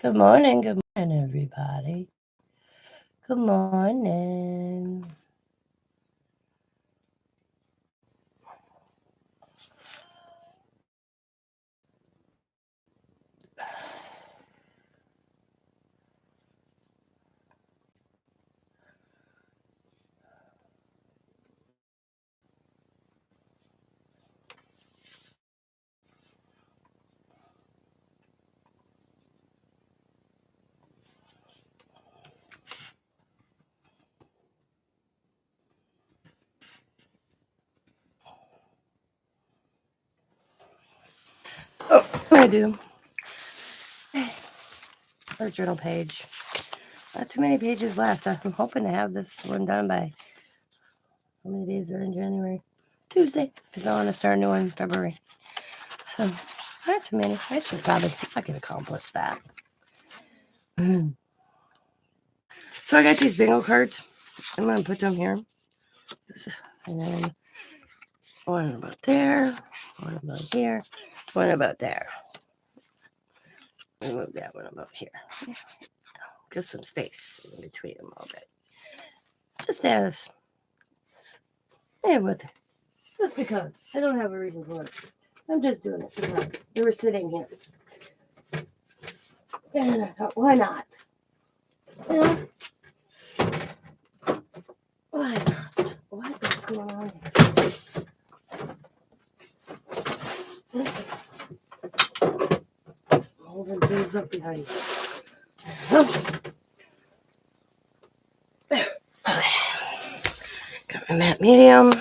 Good morning, everybody. Good morning. Oh, I do. Our journal page. Not too many pages left. I'm hoping to have this one done by how many days are in January? Tuesday, because I want to start a new one in February. So, not too many. I can accomplish that. So I got these bingo cards. I'm going to put them here. And then one about there, one about here, one about there. Move that one about here. Give some space in between them a little bit. Just as, just because. I don't have a reason for it. I'm just doing it because they were sitting here. And I thought, why not? You know? Why not? What is going on here? Holding things up behind me. Oh. There. Okay. Got my matte medium.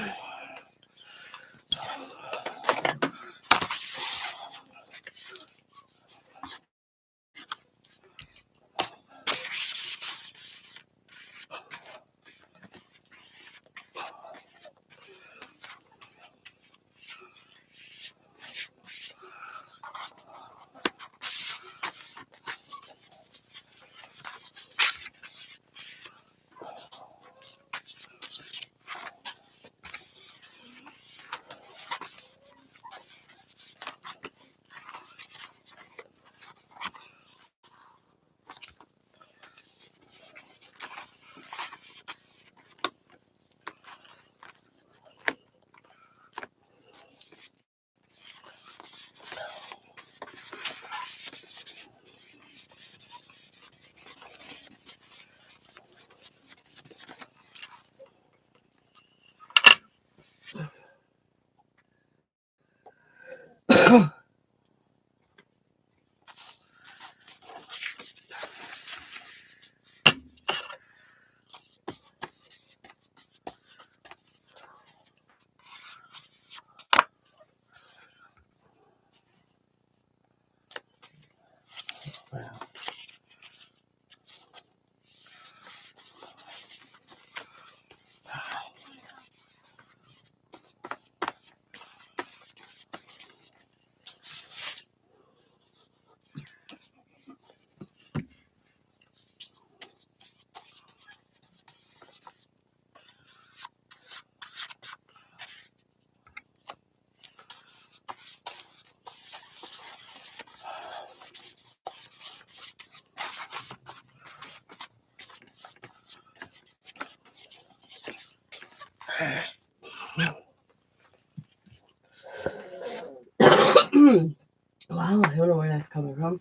Wow, I don't know where that's coming from.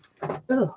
Ugh.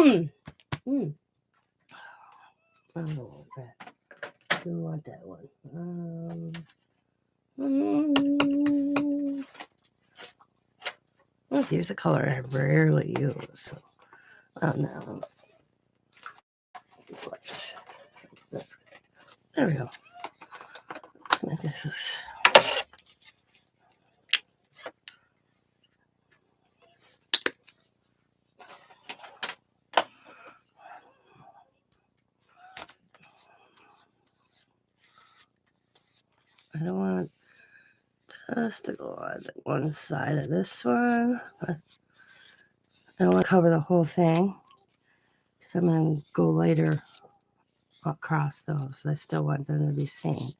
Mm. Oh, crap. Didn't want that one. Well, here's a color I rarely use. So, no. What's this? There we go. Let's make this. I don't want just to go on one side of this one. I don't want to cover the whole thing because I'm going to go later across those. I still want them to be seen.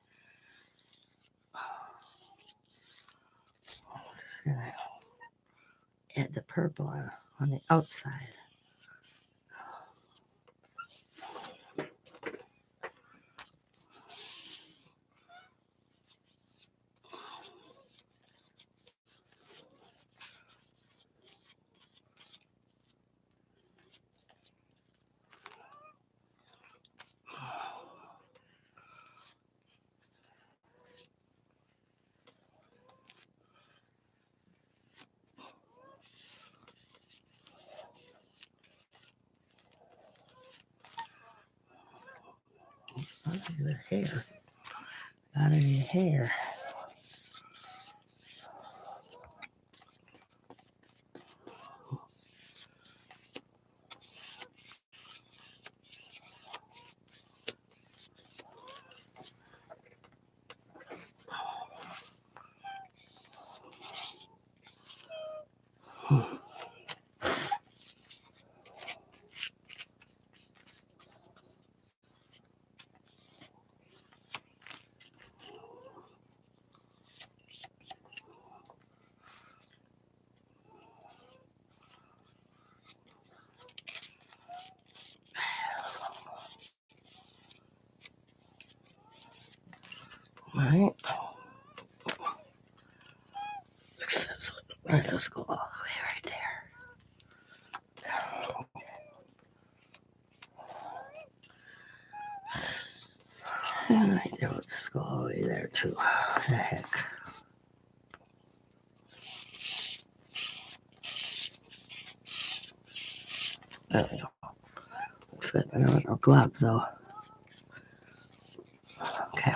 I'm just going to add the purple on the outside. Look at the hair. Out of your hair. Right. Fix this one. Let those go all the way right there. And right there, we'll just go all the way there too. The heck. There we go. Looks good. I don't know gloves though. Okay.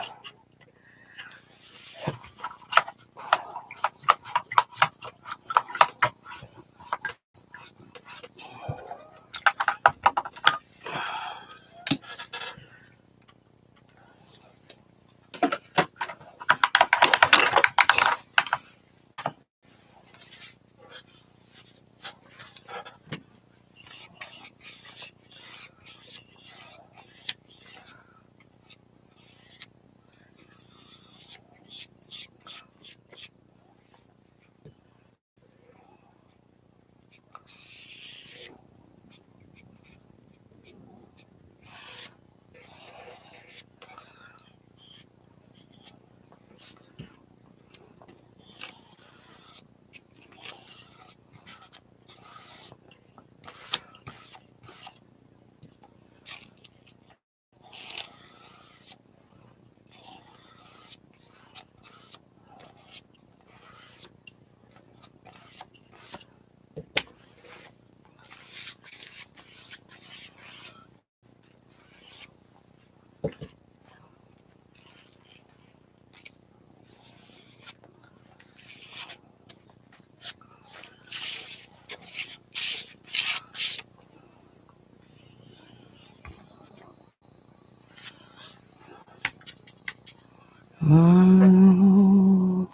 Mm.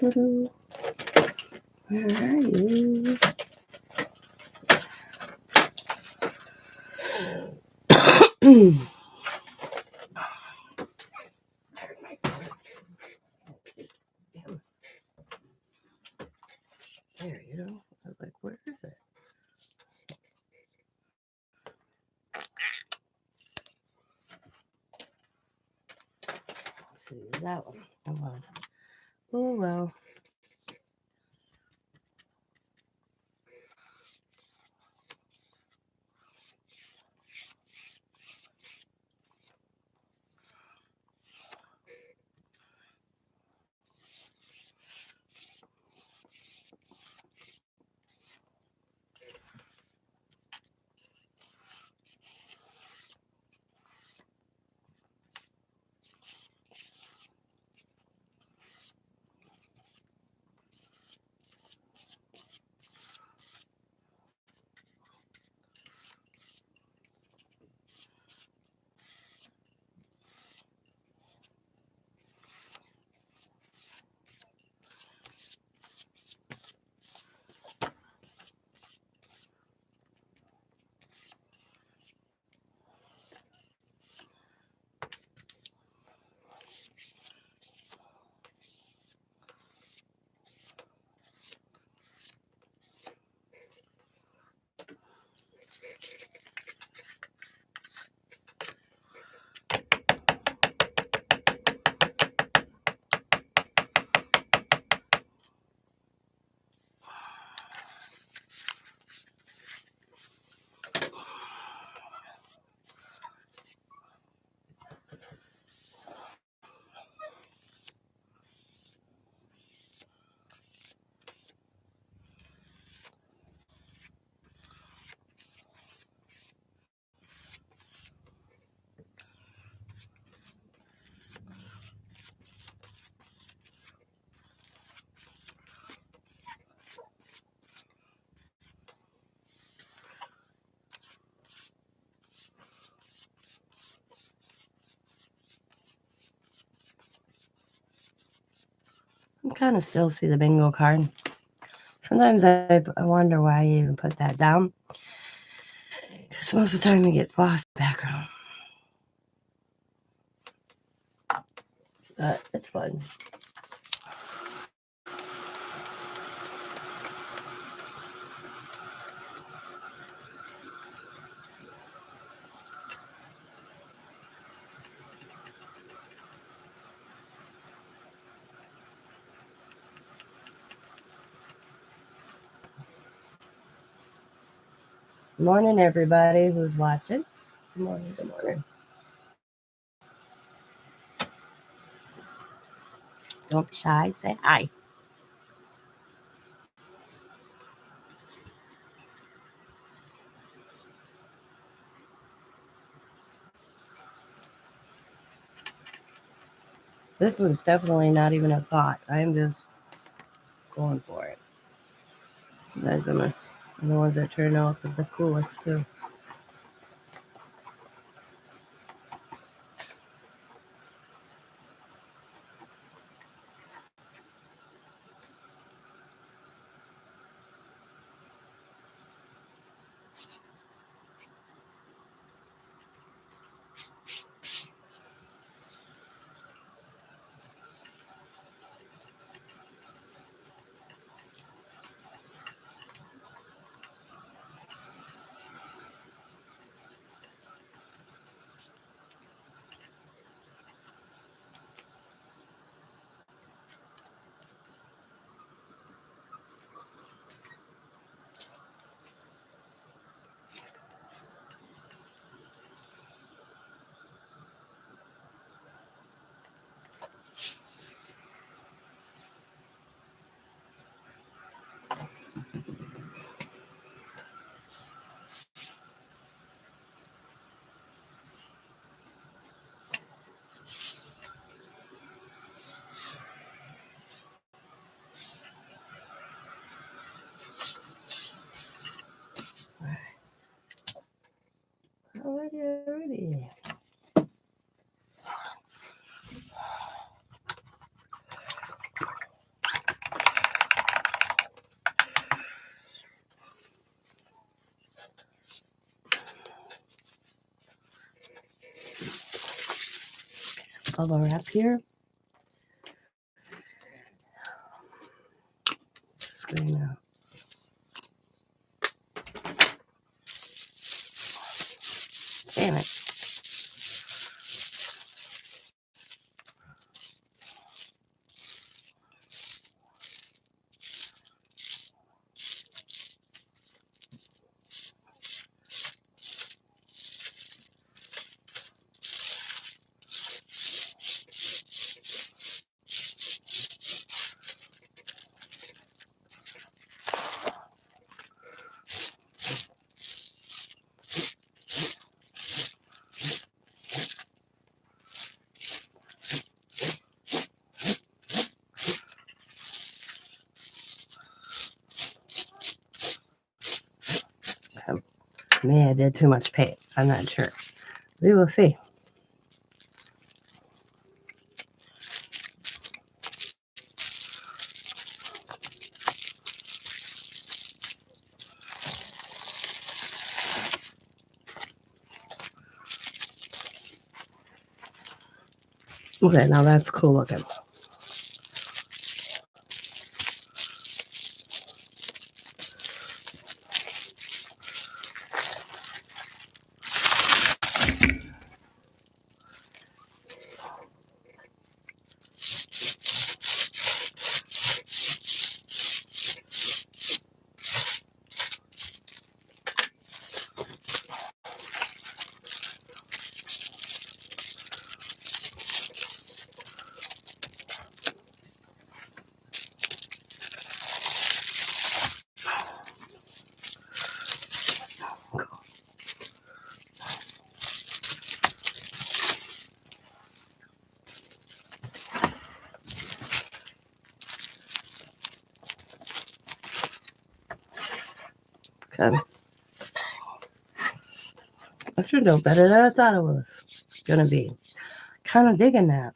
Where are you? There you go. I was like, where is it? So that one. Come on. Oh well. I kind of still see the bingo card. Sometimes I wonder why I even put that down. Because most of the time it gets lost in the background. But it's fun. Good morning, everybody who's watching. Good morning, good morning. Don't be shy, say hi. This one's definitely not even a thought. I'm just going for it. Those are the ones that turn out the coolest too. bubble wrap here. Just gonna damn it. Maybe I did too much paint. I'm not sure. We will see. Okay, now that's cool looking. Okay. That turned out better than I thought it was gonna be. Kind of digging that.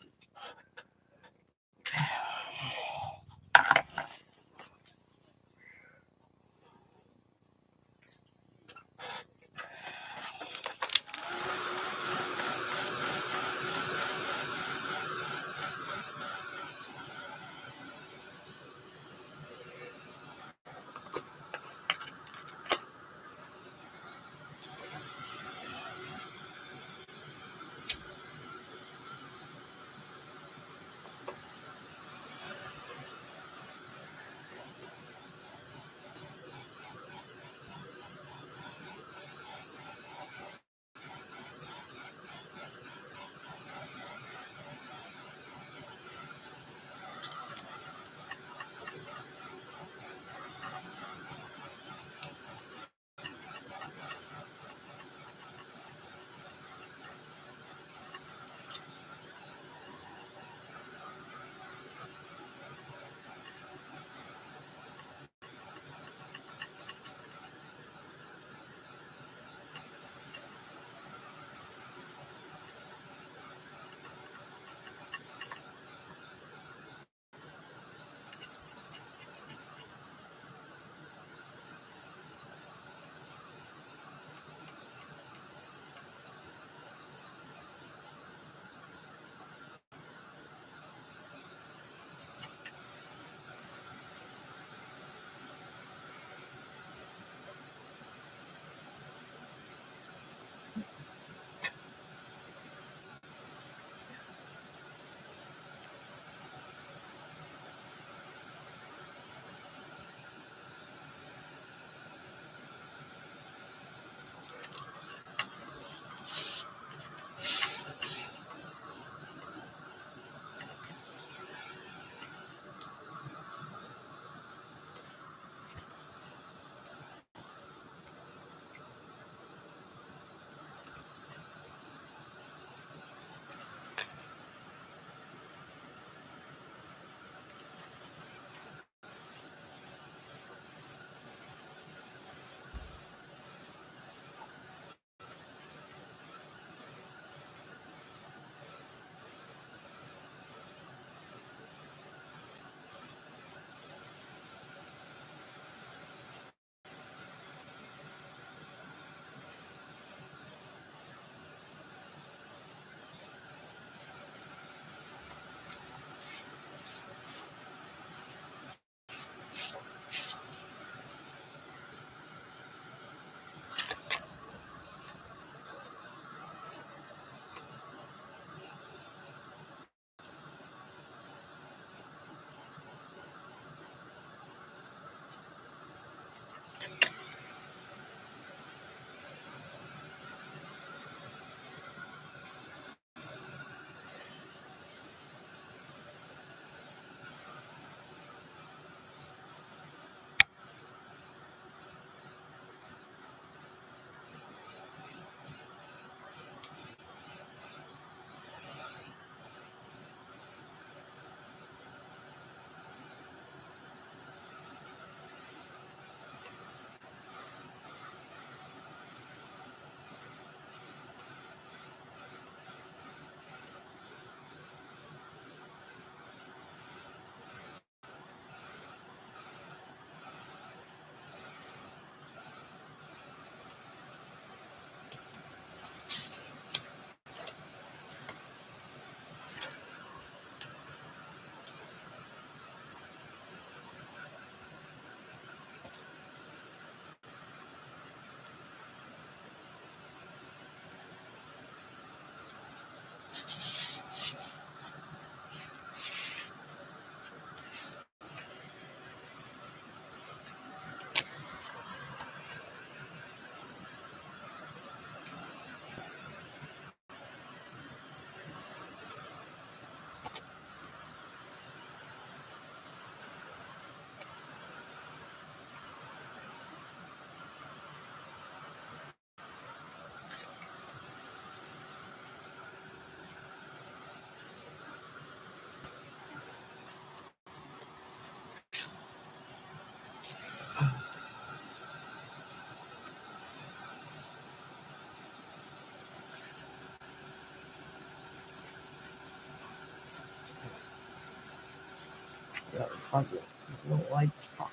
Really ugly. Little white spot.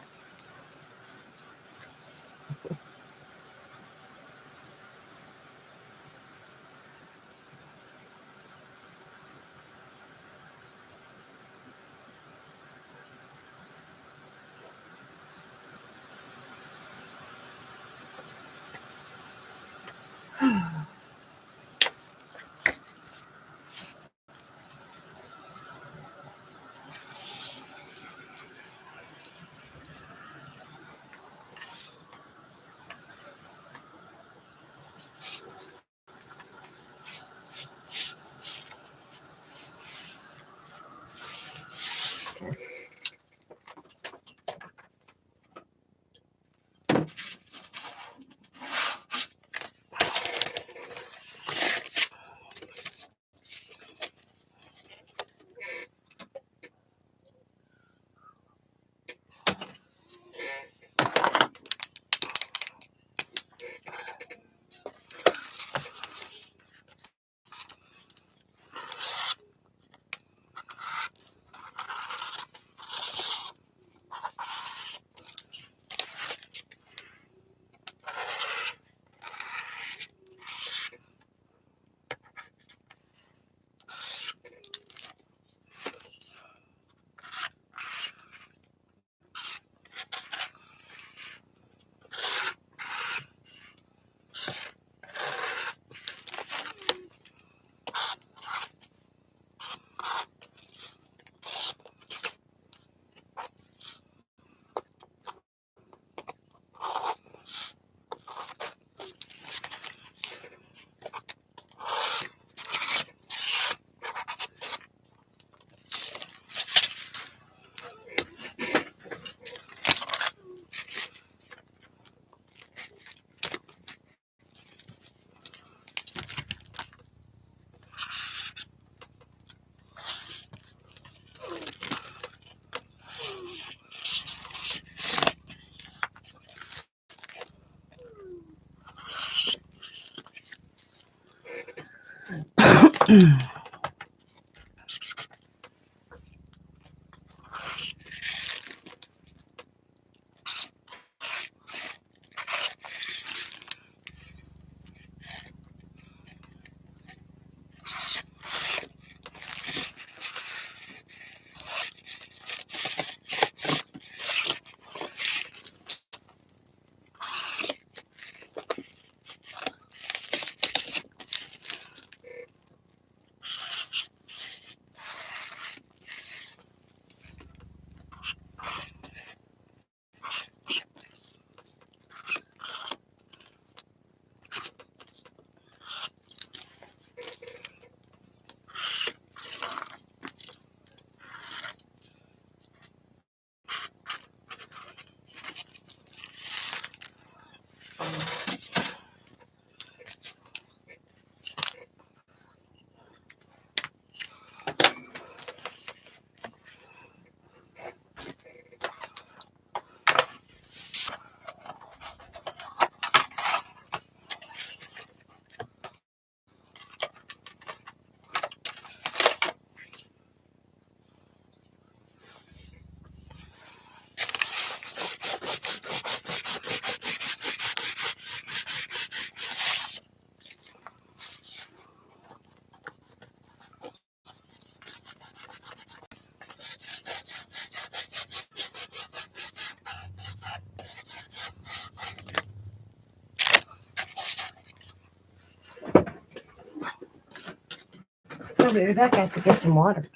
I'll be right back. I have to get some water.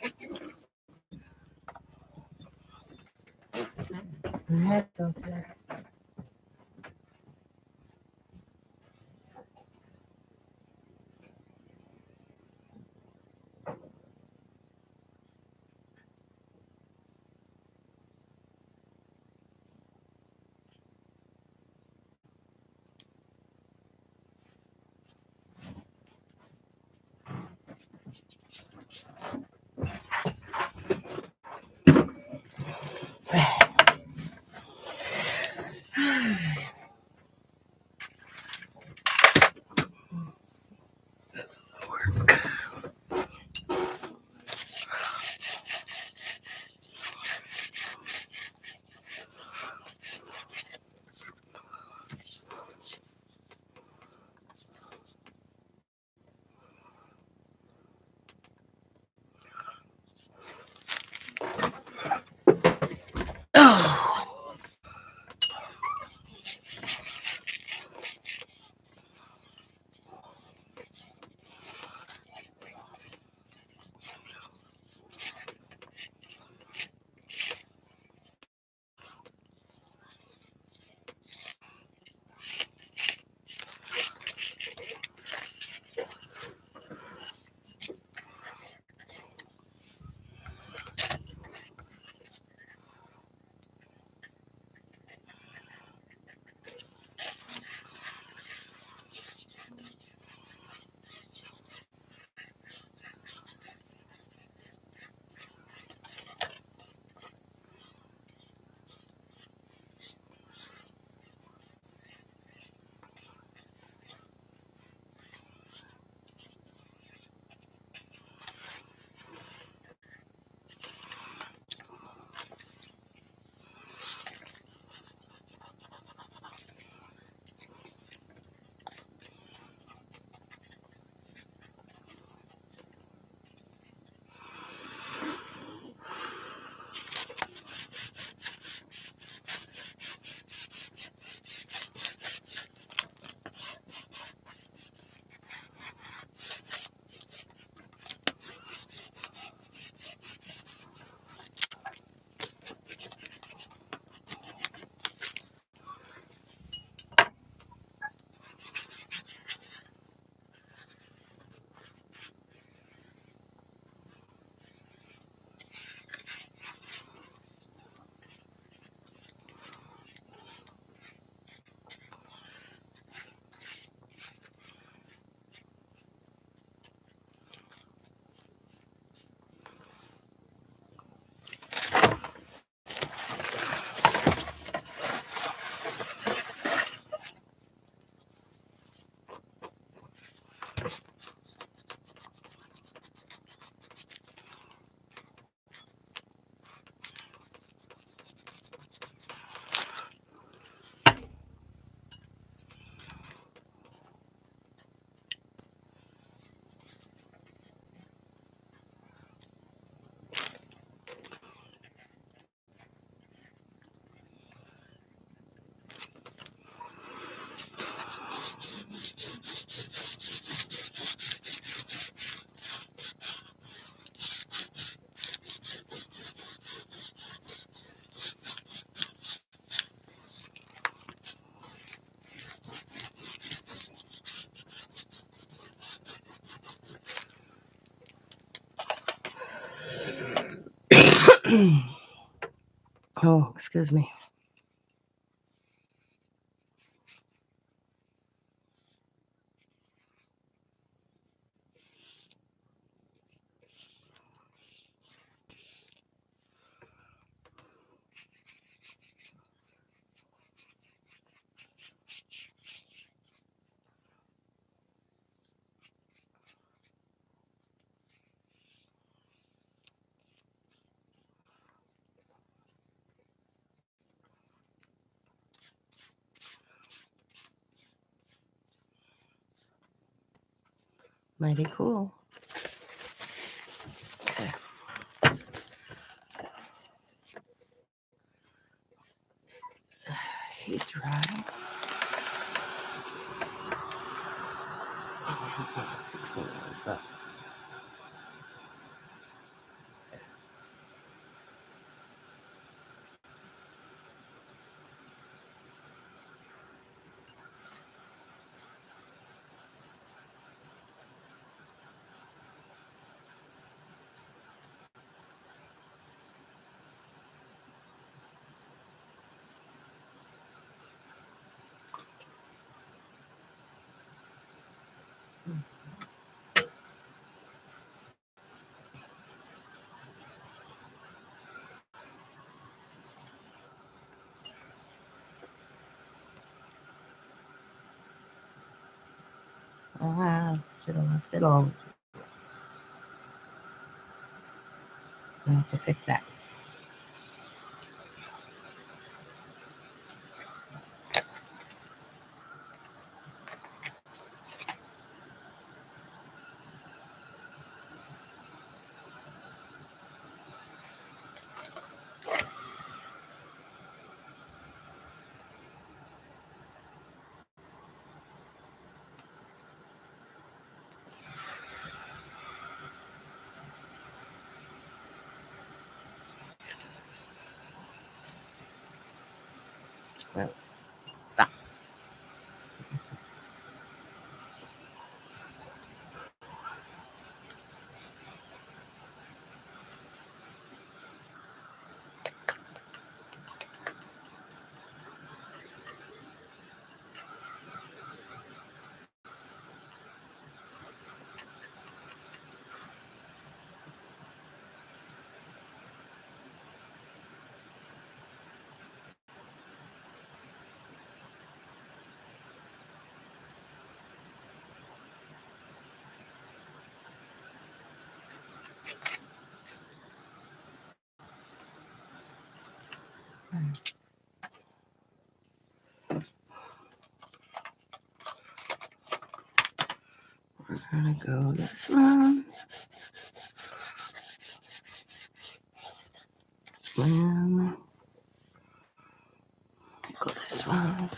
That's okay. Oh, excuse me. Mighty cool. Okay. Heat dry. Stuff. Should have left it on. I have to fix that. Well, stop. We're gonna go this one. And go this one.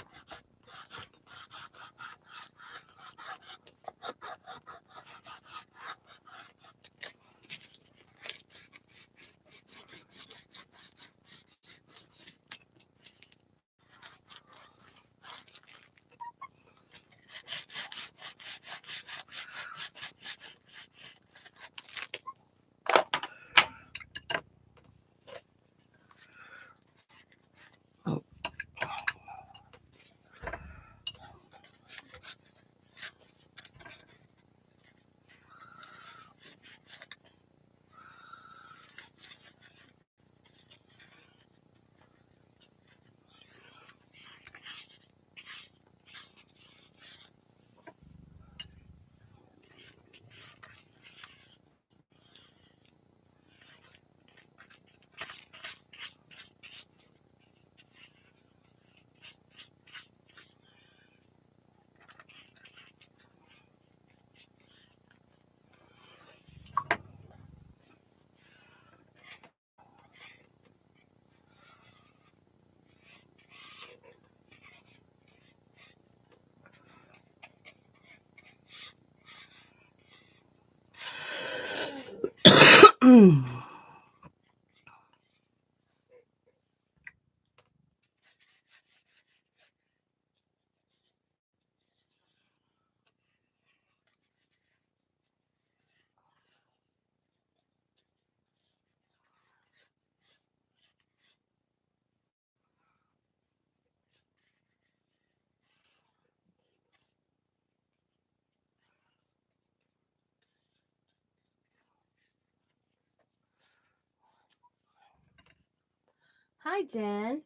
Hi, Jen.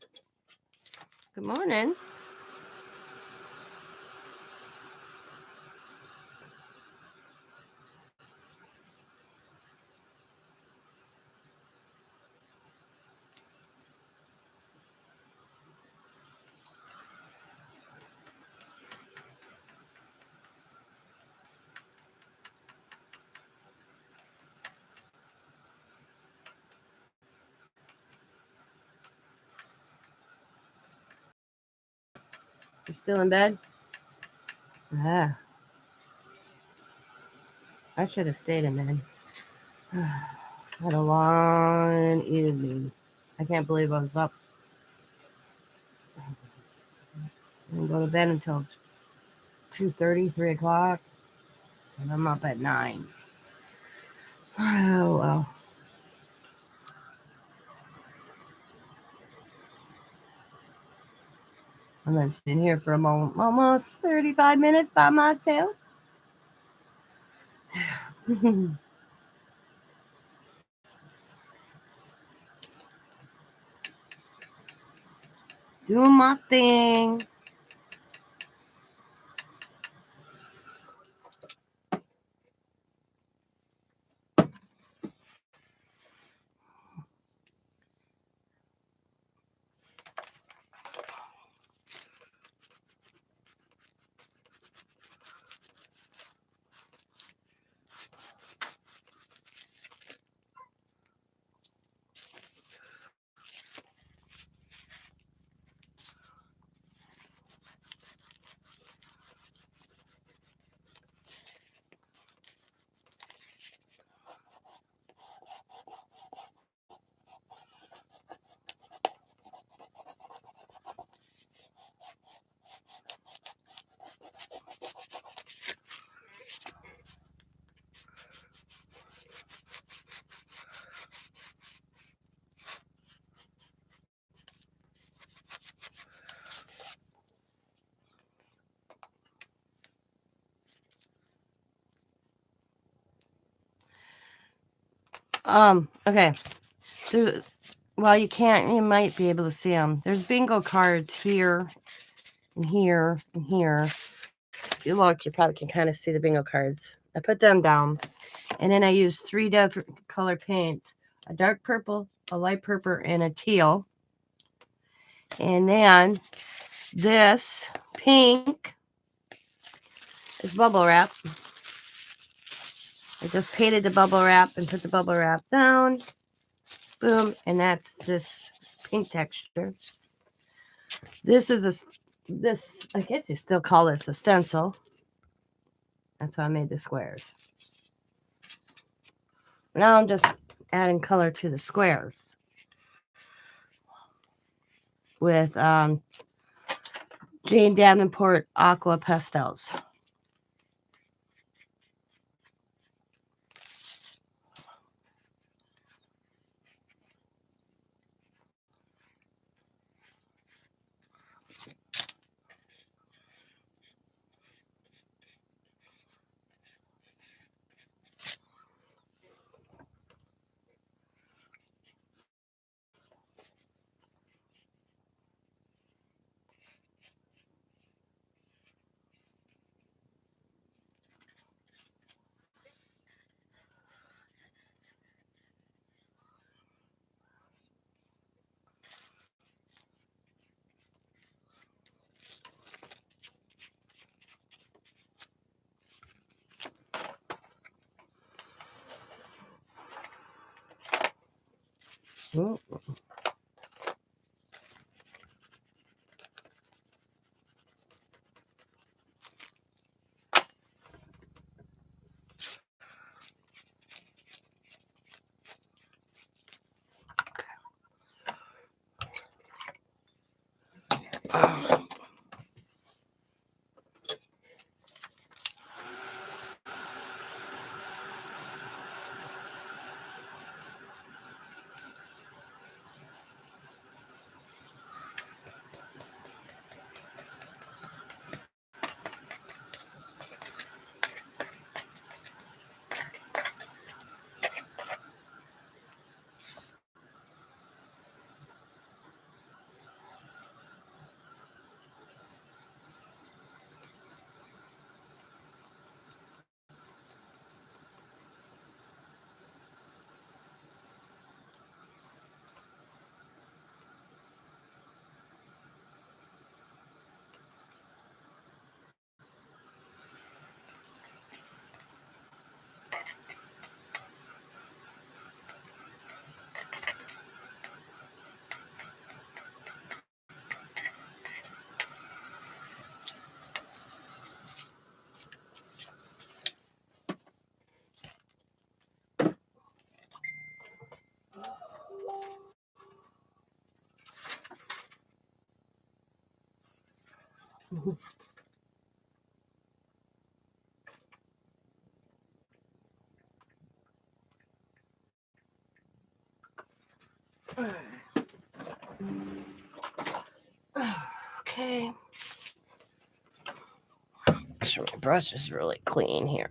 Good morning. You're still in bed? Ah, I should have stayed in bed. Had a long evening. I can't believe I was up. I didn't go to bed until 2:30, 3 o'clock, and I'm up at 9. Oh, well. I'm then sitting here for a moment, almost 35 minutes by myself. Doing my thing. Okay. Well, you might be able to see them. There's bingo cards here and here and here. If you look, you probably can kind of see the bingo cards. I put them down, and then I used 3 different color paints: a dark purple, a light purple, and a teal. And then this pink is bubble wrap. I just painted the bubble wrap and put the bubble wrap down. Boom, and that's this pink texture. This is this, I guess you still call this a stencil. That's why I made the squares. Now I'm just adding color to the squares with Jane Davenport Aqua Pastels. Ooh. Okay. Make sure my brush is really clean here.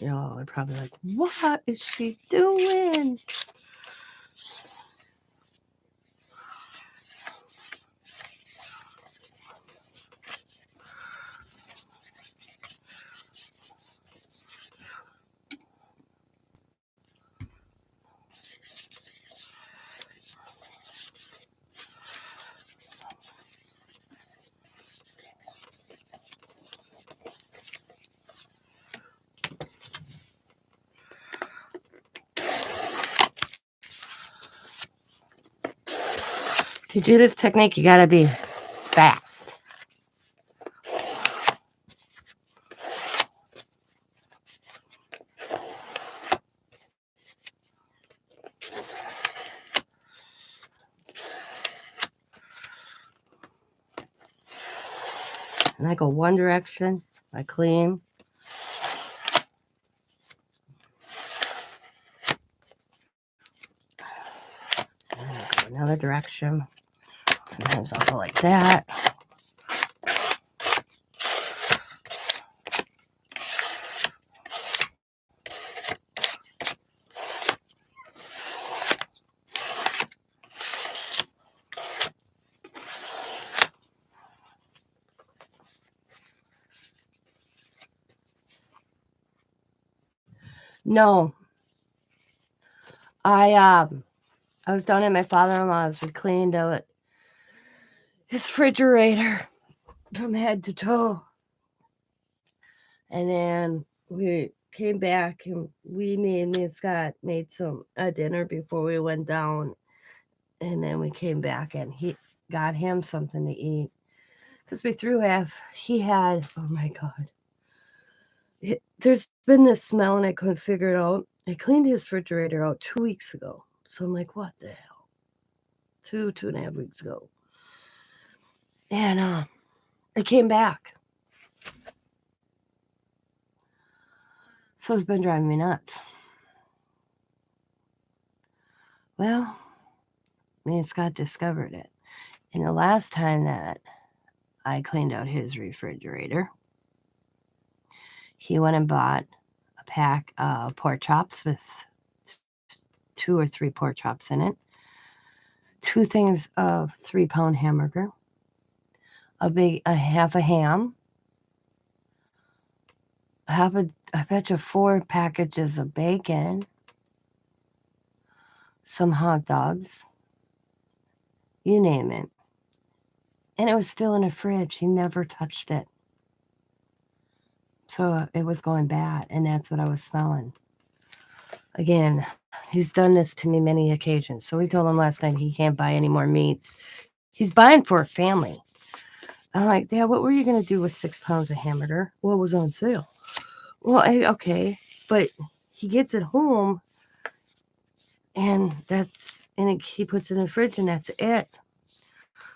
Y'all are probably like, what is she doing? To do this technique, you gotta be fast. And I go one direction, I clean. And I go another direction. Sometimes I'll go like that. No. I was down at my father-in-law's. We cleaned out his refrigerator from head to toe. And then we came back and me and Scott made a dinner before we went down. And then we came back and he got him something to eat. Because we threw he had, oh my God. There's been this smell and I couldn't figure it out. I cleaned his refrigerator out 2 weeks ago. So I'm like, what the hell? 2.5 weeks ago. And it came back. So it's been driving me nuts. Well, me and Scott discovered it. And the last time that I cleaned out his refrigerator, he went and bought a pack of pork chops with 2 or 3 pork chops in it, 2 things of 3-pound hamburger, a half a ham, I bet you 4 packages of bacon, some hot dogs, you name it. And it was still in the fridge. He never touched it. So it was going bad, and that's what I was smelling. Again, he's done this to me many occasions. So we told him last night he can't buy any more meats. He's buying for a family. I'm like, Dad, what were you going to do with 6 pounds of hamburger? Well, it was on sale. Well, okay, but he gets it home, and he puts it in the fridge, and that's it.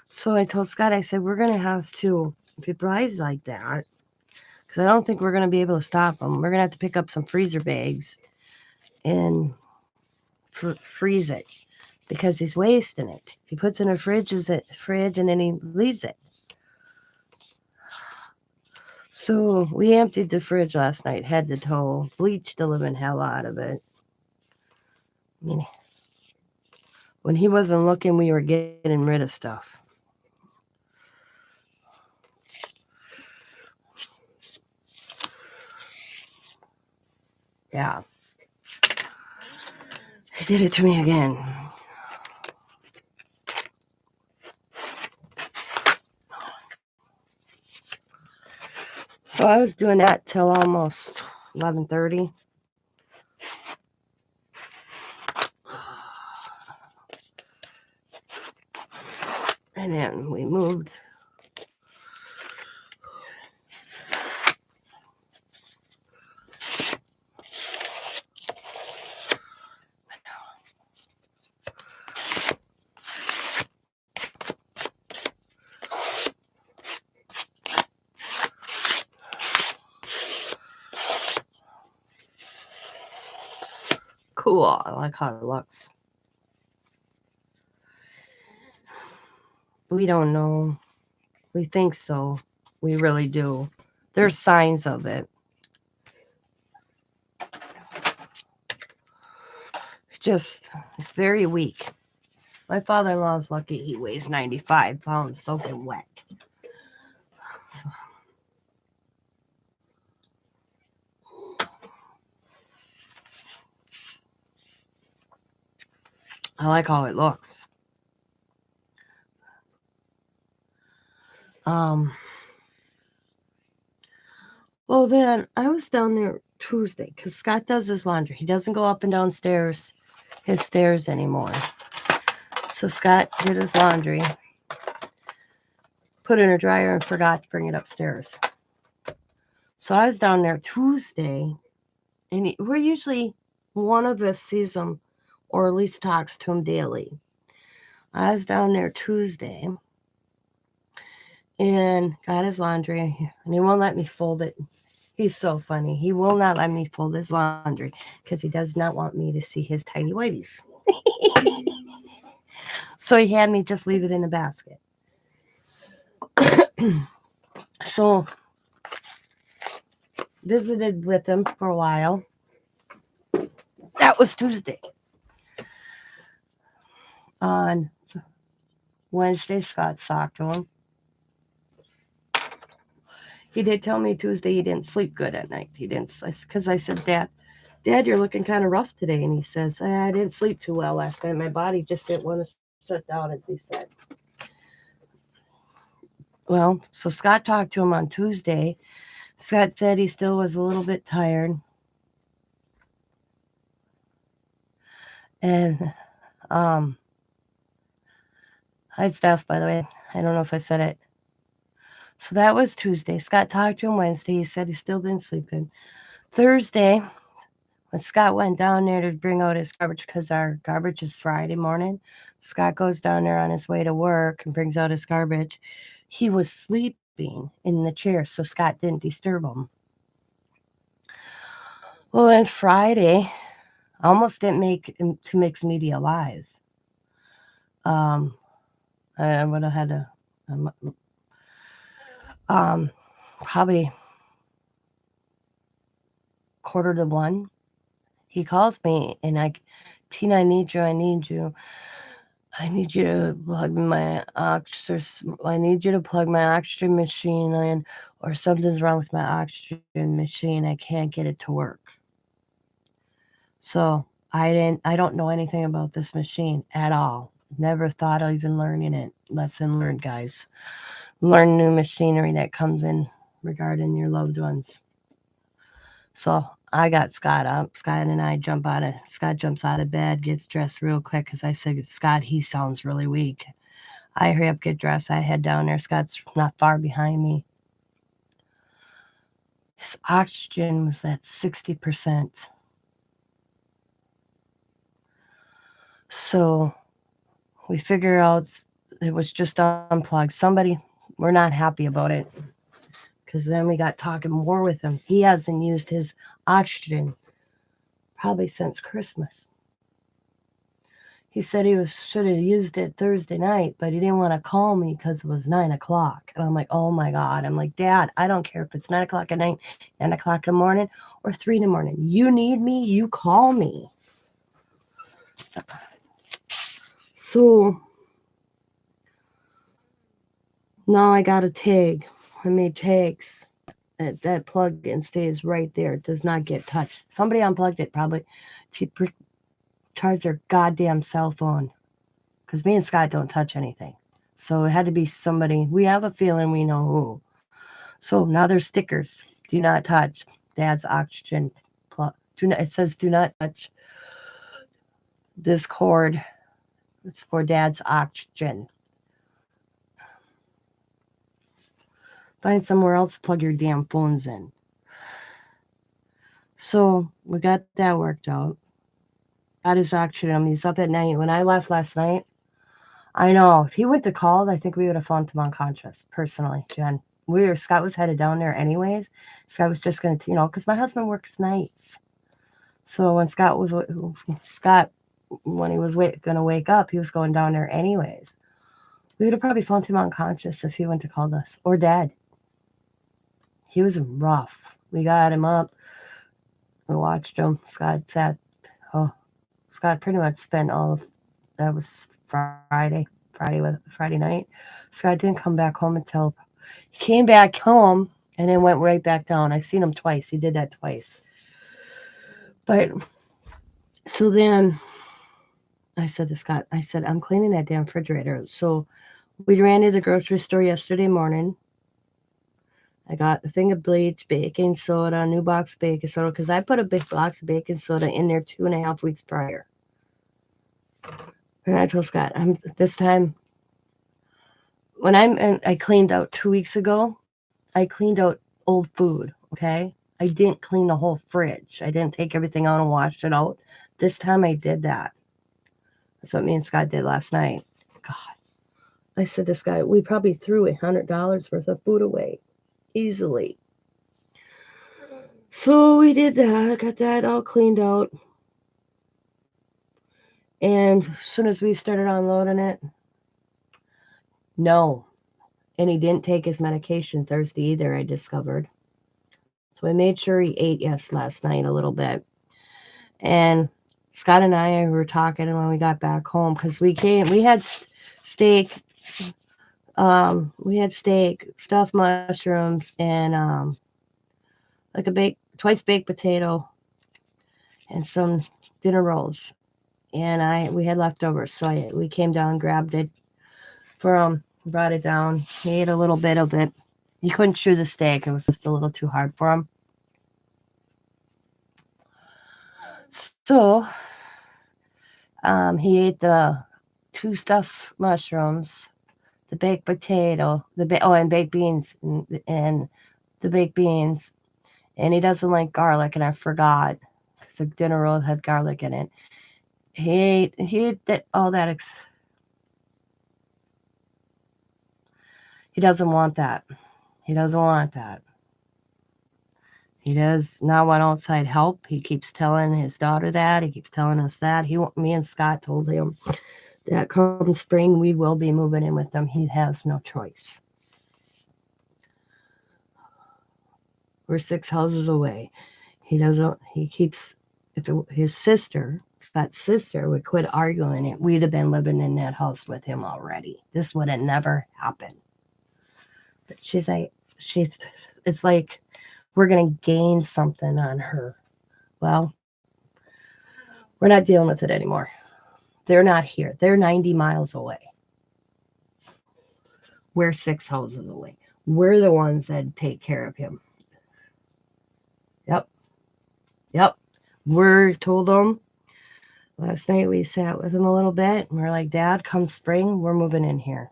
So I told Scott, I said, we're going to have to, if it buys like that, because I don't think we're going to be able to stop him, we're going to have to pick up some freezer bags and freeze it, because he's wasting it. If he puts it in a fridge and then he leaves it. So we emptied the fridge last night, head to toe, bleached the living hell out of it. I mean, when he wasn't looking, we were getting rid of stuff. Yeah. He did it to me again. So I was doing that till almost 11:30. And then we moved. Cool. I like how it looks. We don't know. We think so. We really do. There's signs of it. Just, it's very weak. My father-in-law is lucky he weighs 95 pounds soaking wet. So. I like how it looks. Well, then I was down there Tuesday because Scott does his laundry. He doesn't go up and down his stairs anymore. So Scott did his laundry, put it in a dryer, and forgot to bring it upstairs. So I was down there Tuesday, and we're usually one of us sees him or at least talks to him daily. I was down there Tuesday and got his laundry, and he won't let me fold it. He's so funny. He will not let me fold his laundry because he does not want me to see his tiny whities. So he had me just leave it in the basket. So visited with him for a while. That was Tuesday. On Wednesday, Scott talked to him. He did tell me Tuesday he didn't sleep good at night. He didn't, because I said, Dad, you're looking kind of rough today. And he says, I didn't sleep too well last night. My body just didn't want to shut down, as he said. Well, so Scott talked to him on Tuesday. Scott said he still was a little bit tired. And, hi, Steph, by the way. I don't know if I said it. So that was Tuesday. Scott talked to him Wednesday. He said he still didn't sleep good. Thursday, when Scott went down there to bring out his garbage, because our garbage is Friday morning, Scott goes down there on his way to work and brings out his garbage. He was sleeping in the chair, so Scott didn't disturb him. Well, then Friday, I almost didn't make to Mixmedia live. I would have had to, probably 1:45. He calls me and Tina, I need you. I need you to plug my oxygen. I need you to plug my oxygen machine in, or something's wrong with my oxygen machine. I can't get it to work. So I don't know anything about this machine at all. Never thought of even learning it. Lesson learned, guys. Learn new machinery that comes in regarding your loved ones. So I got Scott up. Scott and I Scott jumps out of bed, gets dressed real quick because I said, Scott, he sounds really weak. I hurry up, get dressed. I head down there. Scott's not far behind me. His oxygen was at 60%. So we figure out it was just unplugged. We're not happy about it. Because then we got talking more with him. He hasn't used his oxygen probably since Christmas. He said he should have used it Thursday night, but he didn't want to call me because it was 9 o'clock. And I'm like, oh my God. I'm like, Dad, I don't care if it's 9 o'clock at night, 9 o'clock in the morning, or 3 in the morning. You need me, you call me. So now I got a tag. I made tags. That plug-in stays right there. It does not get touched. Somebody unplugged it probably to charge their goddamn cell phone. Because me and Scott don't touch anything. So it had to be somebody. We have a feeling we know who. So now there's stickers. Do not touch Dad's oxygen plug. It says do not touch this cord. It's for Dad's oxygen. Find somewhere else to plug your damn phones in. So we got that worked out. Got his oxygen. He's up at night. When I left last night, I know if he went to call, I think we would have found him unconscious. Personally, Jen, Scott was headed down there anyways. Scott was just gonna, because my husband works nights. So when when he was gonna wake up, he was going down there anyways. We would have probably found him unconscious if he went to call us or dead. He was rough. We got him up. We watched him. Scott pretty much spent that was Friday night. Scott didn't come back home until he came back home and then went right back down. I've seen him twice. He did that twice. But so then I said to Scott, I'm cleaning that damn refrigerator. So we ran to the grocery store yesterday morning. I got a thing of bleach, baking soda, a new box of baking soda, because I put a big box of baking soda in there 2.5 weeks prior. And I told Scott, this time, I cleaned out 2 weeks ago, I cleaned out old food, okay? I didn't clean the whole fridge. I didn't take everything out and wash it out. This time I did that. That's what me and Scott did last night. God. I said to this guy, we probably threw $100 worth of food away. Easily. So we did that, got that all cleaned out. And as soon as we started unloading it, no. And he didn't take his medication Thursday either, I discovered. So I made sure he ate last night a little bit. And Scott and I were talking when we got back home because we had steak. We had steak, stuffed mushrooms, and like a twice baked potato, and some dinner rolls. And we had leftovers, so we came down, grabbed it for him, brought it down. He ate a little bit of it. He couldn't chew the steak; it was just a little too hard for him. So he ate the 2 stuffed mushrooms, the baked potato, and baked beans, and the baked beans. And he doesn't like garlic, and I forgot because the dinner roll had garlic in it. He ate all that. He doesn't want that. He doesn't want that. He does not want outside help. He keeps telling his daughter that. He keeps telling us that. Me and Scott told him that come spring we will be moving in with them. He has no choice. We're 6 houses away. If his sister, Scott's sister, would quit arguing it, we'd have been living in that house with him already. This would have never happened. But it's like we're going to gain something on her. Well, we're not dealing with it anymore. They're not here. They're 90 miles away. We're 6 houses away. We're the ones that take care of him. Yep. We told him. Last night we sat with him a little bit, and we're like, Dad, come spring, we're moving in here.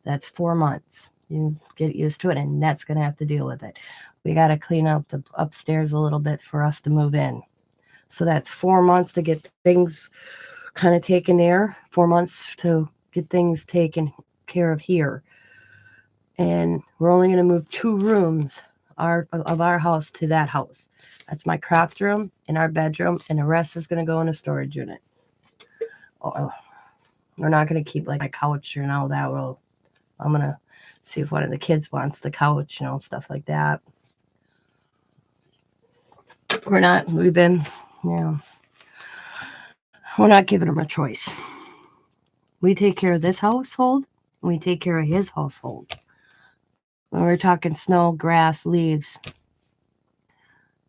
That's 4 months. You get used to it, and that's going to have to deal with it. We got to clean up the upstairs a little bit for us to move in. So that's 4 months to get things kind of taken there, 4 months to get things taken care of here. And we're only going to move 2 rooms of our house to that house. That's my craft room and our bedroom, and the rest is going to go in a storage unit. We're not going to keep like a couch and all that. I'm going to see if one of the kids wants the couch, stuff like that. We're not giving them a choice. We take care of this household, and we take care of his household. When we're talking snow, grass, leaves,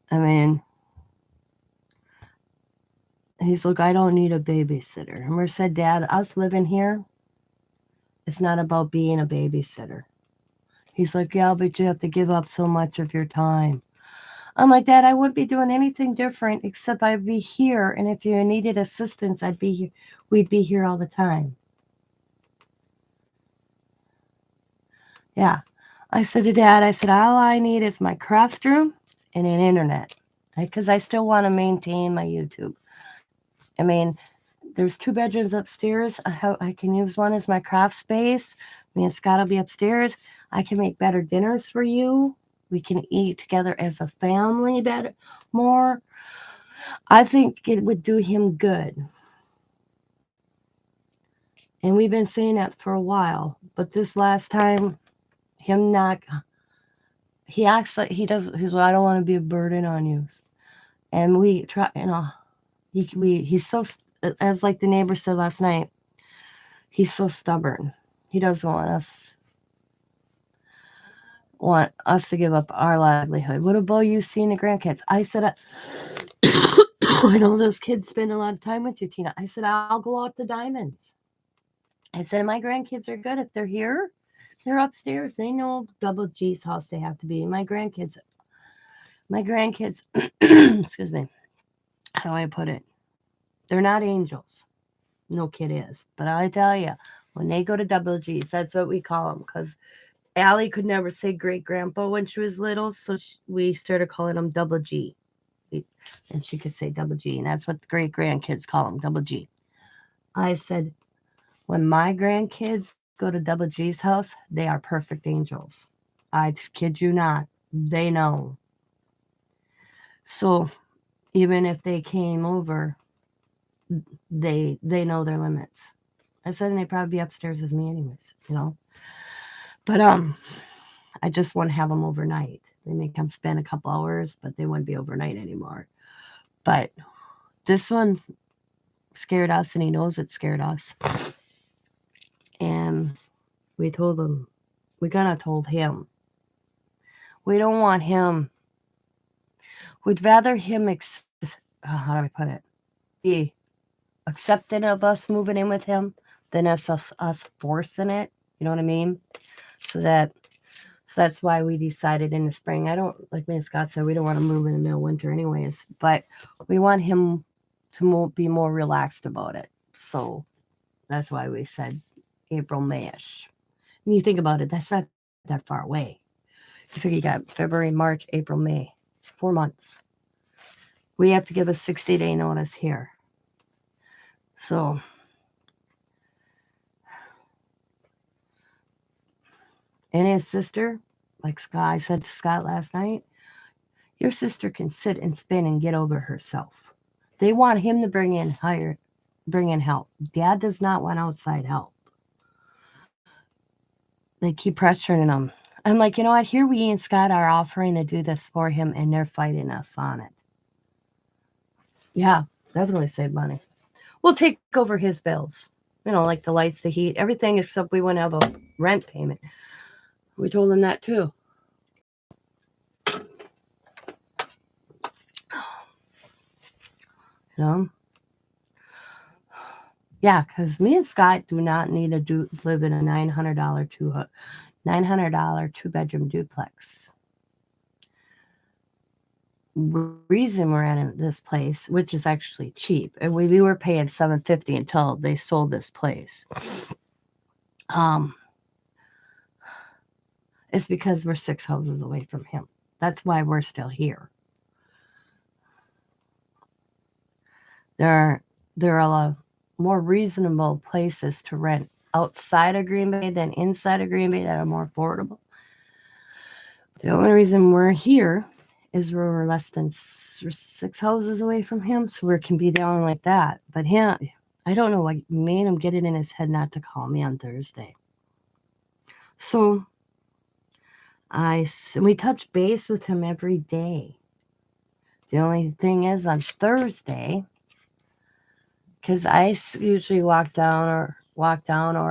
I mean, he's like, I don't need a babysitter. And we said, Dad, us living here, it's not about being a babysitter. He's like, yeah, but you have to give up so much of your time. I'm like, Dad, I wouldn't be doing anything different except I'd be here. And if you needed assistance, I'd be here. We'd be here all the time. Yeah. I said to Dad, I said, all I need is my craft room and an internet. Because I still want to maintain my YouTube. I mean, there's 2 bedrooms upstairs. I can use one as my craft space. Me and Scott will be upstairs. I can make better dinners for you. We can eat together as a family better, more. I think it would do him good. And we've been saying that for a while. But this last time, him not, he acts like he does. He's well, I don't want to be a burden on you. And we try, he's so, as like the neighbor said last night, he's so stubborn. He doesn't want us to give up our livelihood. What about you seeing the grandkids? I said, I know those kids spend a lot of time with you, Tina. I said, I'll go out to Diamonds. I said, my grandkids are good. If they're here, they're upstairs. They know Double G's house they have to be. My grandkids, excuse me, how do I put it? They're not angels. No kid is. But I tell you, when they go to Double G's, that's what we call them. Because Allie could never say great grandpa when she was little, so we started calling him Double G. And she could say Double G, and that's what the great grandkids call him, Double G. I said, when my grandkids go to Double G's house, they are perfect angels. I kid you not. They know. So even if they came over, they know their limits. I said, and they'd probably be upstairs with me anyways. But I just wouldn't have them overnight. They may come spend a couple hours, but they wouldn't be overnight anymore. But this one scared us, and he knows it scared us. And we told him, we kind of told him, we don't want him. We'd rather him, how do I put it? Be accepting of us moving in with him than us forcing it. You know what I mean? So that's why we decided in the spring. I don't, like me and Scott said, we don't want to move in the middle of winter anyways, but we want him to be more relaxed about it. So that's why we said April, May-ish. When you think about it, that's not that far away. You figure you got February, March, April, May, 4 months. We have to give a 60-day notice here. So and his sister, like I said to Scott last night, your sister can sit and spin and get over herself. They want him to bring in help. Dad does not want outside help. They keep pressuring him. I'm like, you know what? Here we and Scott are offering to do this for him, and they're fighting us on it. Yeah, definitely save money. We'll take over his bills. Like the lights, the heat, everything except we wouldn't have a rent payment. We told him that too. You know? Yeah, because me and Scott do not need to live in a $900 two-bedroom duplex. Reason we're in this place, which is actually cheap, and we were paying $750 until they sold this place. It's because we're 6 houses away from him. That's why we're still here. There are a lot more reasonable places to rent outside of Green Bay than inside of Green Bay that are more affordable. The only reason we're here is we're less than 6 houses away from him, so we can be down like that. But him, I don't know what made him get it in his head not to call me on Thursday. So we touch base with him every day. The only thing is on Thursday, because I usually walk down or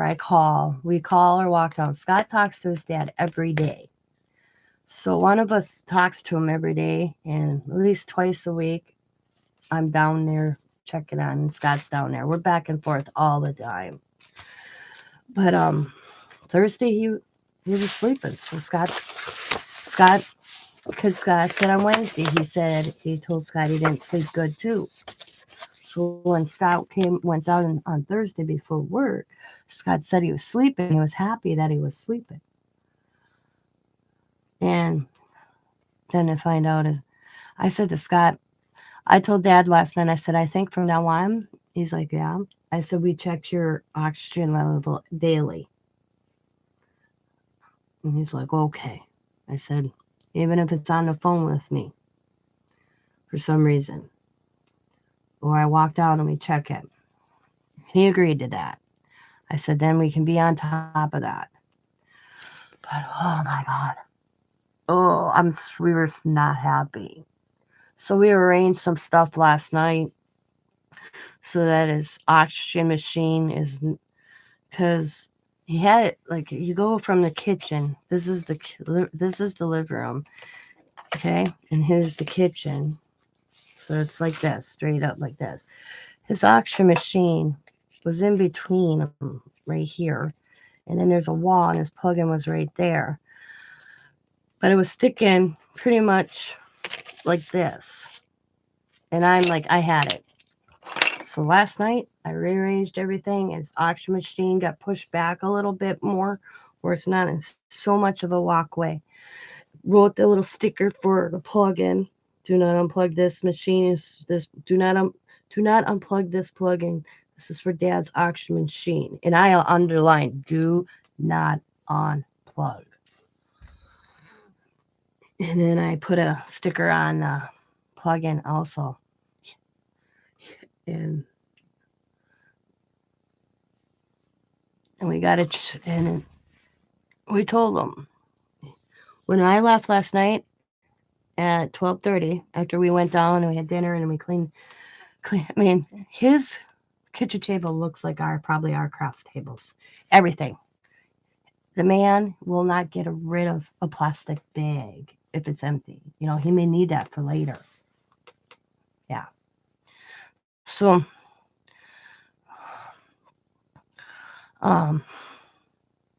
I call. We call or walk down. Scott talks to his dad every day. So one of us talks to him every day, and at least twice a week, I'm down there checking on, and Scott's down there. We're back and forth all the time. But Thursday, he was sleeping. So because Scott said on Wednesday, he told Scott he didn't sleep good too. So when Scott went down on Thursday before work, Scott said he was sleeping. He was happy that he was sleeping. And then to find out, I said to Scott, I told Dad last night, I said, I think from now on, he's like, yeah. I said, we checked your oxygen level daily. And he's like, okay. I said, even if it's on the phone with me for some reason, or I walked out and we check it. He agreed to that. I said, then we can be on top of that. But oh my God. Oh, we were not happy. So we arranged some stuff last night so that his oxygen machine is, because he had it, like, you go from the kitchen. This is the living room, okay, and here's the kitchen. So it's like this, straight up like this. His oxygen machine was in between them, right here, and then there's a wall, and his plug-in was right there. But it was sticking pretty much like this, and I'm like, I had it. So last night, I rearranged everything. His oxygen machine got pushed back a little bit more, where it's not in so much of a walkway. Wrote the little sticker for the plug-in. Do not unplug this machine. Do not unplug this plug-in. This is for Dad's oxygen machine. And I underlined, do not unplug. And then I put a sticker on the plug-in also. And we got it, and we told them. When I left last night at 12:30, after we went down and we had dinner and we cleaned. I mean, his kitchen table looks like probably our craft tables. Everything. The man will not get rid of a plastic bag if it's empty. He may need that for later. Yeah. So,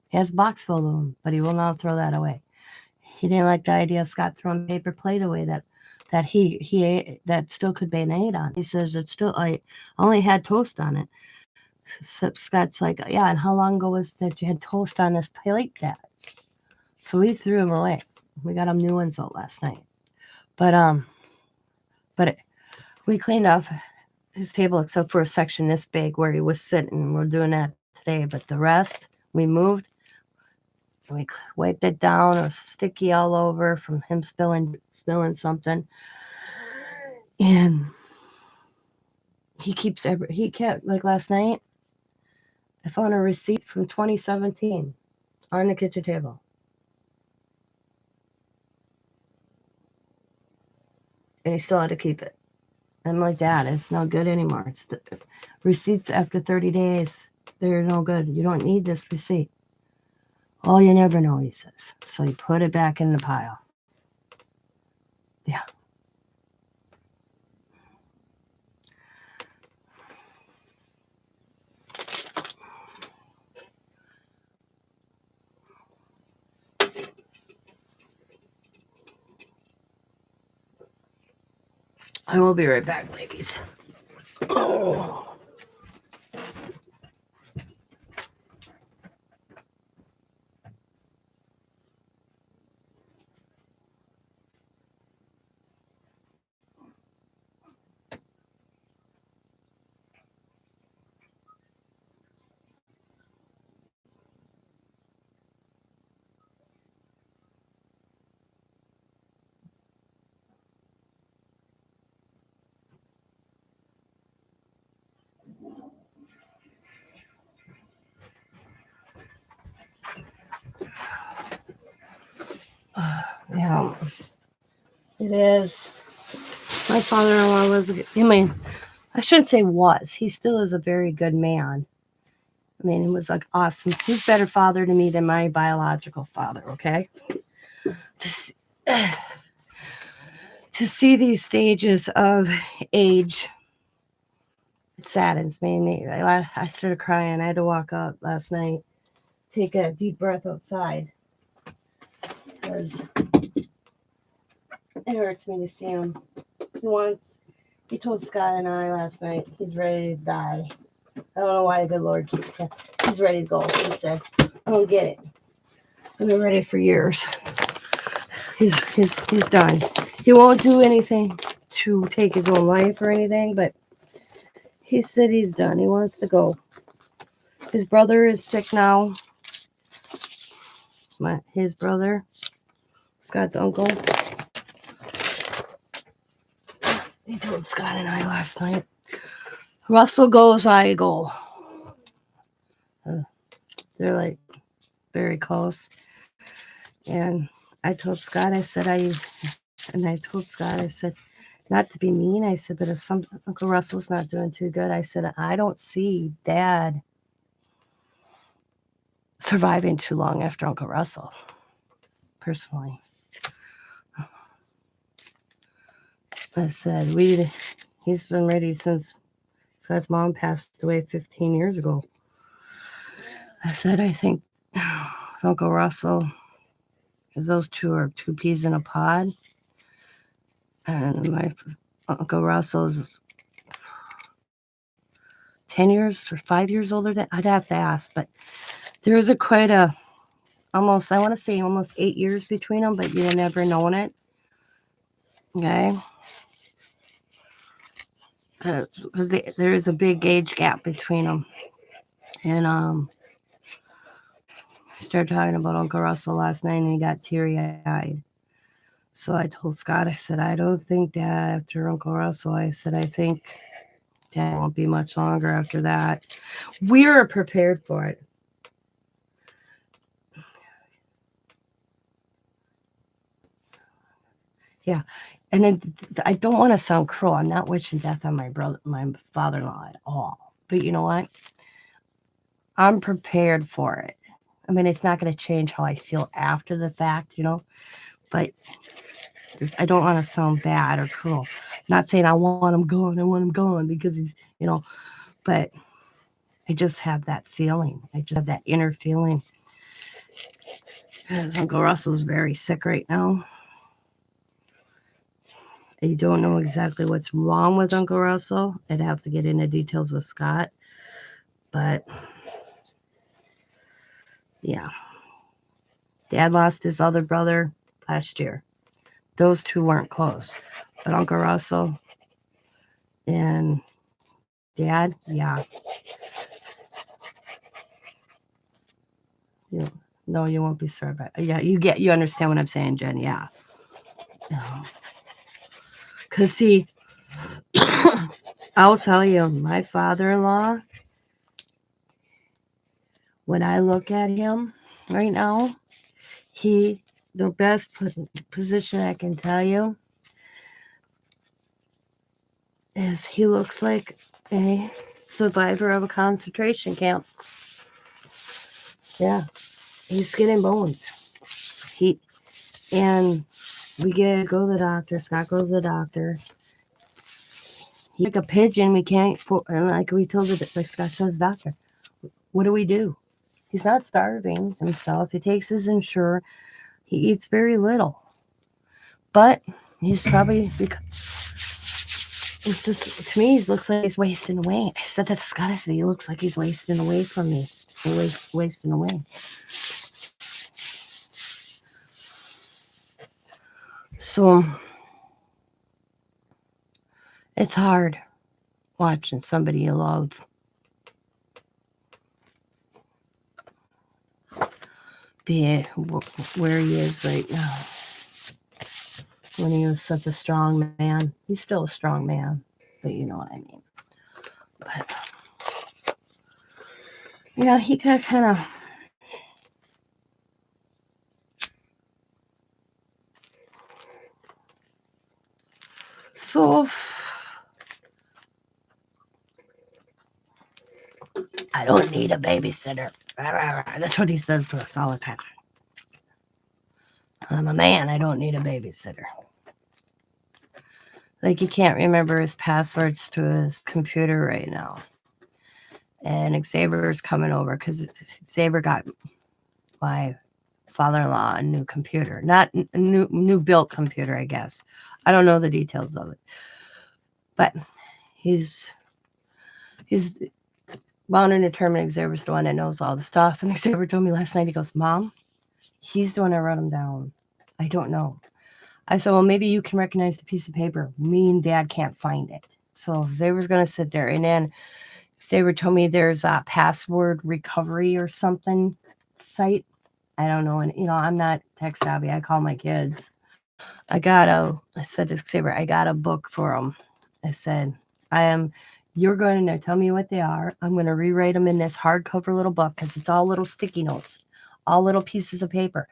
he has a box full of them, but he will not throw that away. He didn't like the idea of Scott throwing paper plate away that he ate, that still could be an 8 on. He says it's still, I only had toast on it. So Scott's like, yeah, and how long ago was that you had toast on this plate, Dad? So we threw them away. We got them new ones out last night. But we cleaned off his table except for a section this big where he was sitting. We're doing that today. But the rest, we moved. We wiped it down. It was sticky all over from him spilling something. And he kept, like last night, I found a receipt from 2017 on the kitchen table. And he still had to keep it. I'm like, Dad, it's not good anymore. It's the receipts after 30 days. They're no good. You don't need this receipt. Oh, you never know, he says. So he put it back in the pile. Yeah. I will be right back, ladies. Oh. Yeah, it is. My father-in-law was, I shouldn't say was. He still is a very good man. I mean, he was like awesome. He's a better father to me than my biological father, okay? To see these stages of age, it saddens me. I started crying. I had to walk out last night, take a deep breath outside. because it hurts me to see him. He told Scott and I last night he's ready to die. I don't know why the good Lord keeps telling. He's ready to go. He said, I don't get it. I've been ready for years. He's done. He won't do anything to take his own life or anything, but he said he's done. He wants to go. His brother is sick now. His brother, Scott's uncle. He told Scott and I last night, Russell goes, I go. They're like very close. And I told Scott, I said, not to be mean, I said, but if Uncle Russell's not doing too good, I said, I don't see Dad surviving too long after Uncle Russell, personally. I said, he's been ready since Scott's mom passed away 15 years ago. I said, I think Uncle Russell, because those two are two peas in a pod. And my Uncle Russell's 10 years or 5 years older than, I'd have to ask, but there was almost 8 years between them, but you'd never known it. Okay. Because there is a big age gap between them. And I started talking about Uncle Russell last night and he got teary-eyed. So I told Scott, I said, I don't think Dad after Uncle Russell, I said, I think Dad won't be much longer after that. We were prepared for it. Yeah. And then I don't want to sound cruel. I'm not wishing death on my father-in-law at all. But you know what? I'm prepared for it. I mean, it's not going to change how I feel after the fact, but I don't want to sound bad or cruel. I'm not saying I want him gone because he's, but I just have that feeling. I just have that inner feeling. Because Uncle Russell's very sick right now. I don't know exactly what's wrong with Uncle Russell. I'd have to get into details with Scott. But, yeah. Dad lost his other brother last year. Those two weren't close. But Uncle Russell and Dad, yeah. No, you won't be sorry about it. Yeah, you understand what I'm saying, Jen. Yeah. Because, see, I'll tell you, my father-in-law, when I look at him right now, the best position I can tell you is he looks like a survivor of a concentration camp. Yeah, he's skin and bones. And we go to the doctor. Scott goes to the doctor. He's like a pigeon. We can't, like we told like Scott says, doctor, what do we do? He's not starving himself. He takes his Ensure. He eats very little. But he's probably, it's just, to me, he looks like he's wasting away. I said that to Scott. I said, he looks like he's wasting away from me. He's wasting away. So, it's hard watching somebody you love be where he is right now. When he was such a strong man. He's still a strong man, but you know what I mean. But, he got kind of... So, I don't need a babysitter. That's what he says to us all the time. I'm a man. I don't need a babysitter. Like, he can't remember his passwords to his computer right now. And Xavier's coming over because Xavier got my father-in-law a new computer, not a new built computer, I guess. I don't know the details of it, but he's bound and determined. Xavier's the one that knows all the stuff, and Xavier told me last night. He goes, "Mom, he's the one that wrote them down. I don't know." I said, "Well, maybe you can recognize the piece of paper. Me and Dad can't find it." So Xavier's gonna sit there, and then Xavier told me there's a password recovery or something site. I don't know. And, I'm not tech savvy. I call my kids. I said to Xavier, I got a book for them. I said, you're going to tell me what they are. I'm going to rewrite them in this hardcover little book because it's all little sticky notes, all little pieces of paper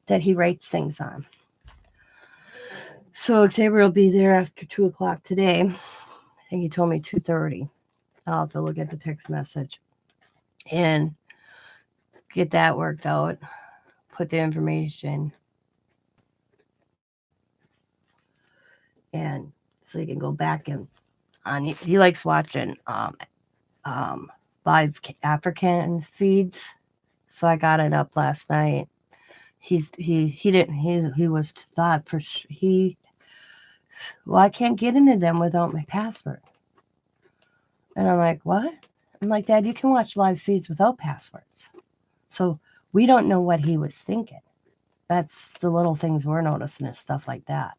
that he writes things on. So Xavier will be there after 2 o'clock today. I think he told me 2:30. I'll have to look at the text message and get that worked out, put the information, and so he can go back and he likes watching live African feeds. So I got it up last night. He was thought for I can't get into them without my password. And I'm like, what? I'm like, Dad, you can watch live feeds without passwords. So we don't know what he was thinking. That's the little things we're noticing and stuff like that.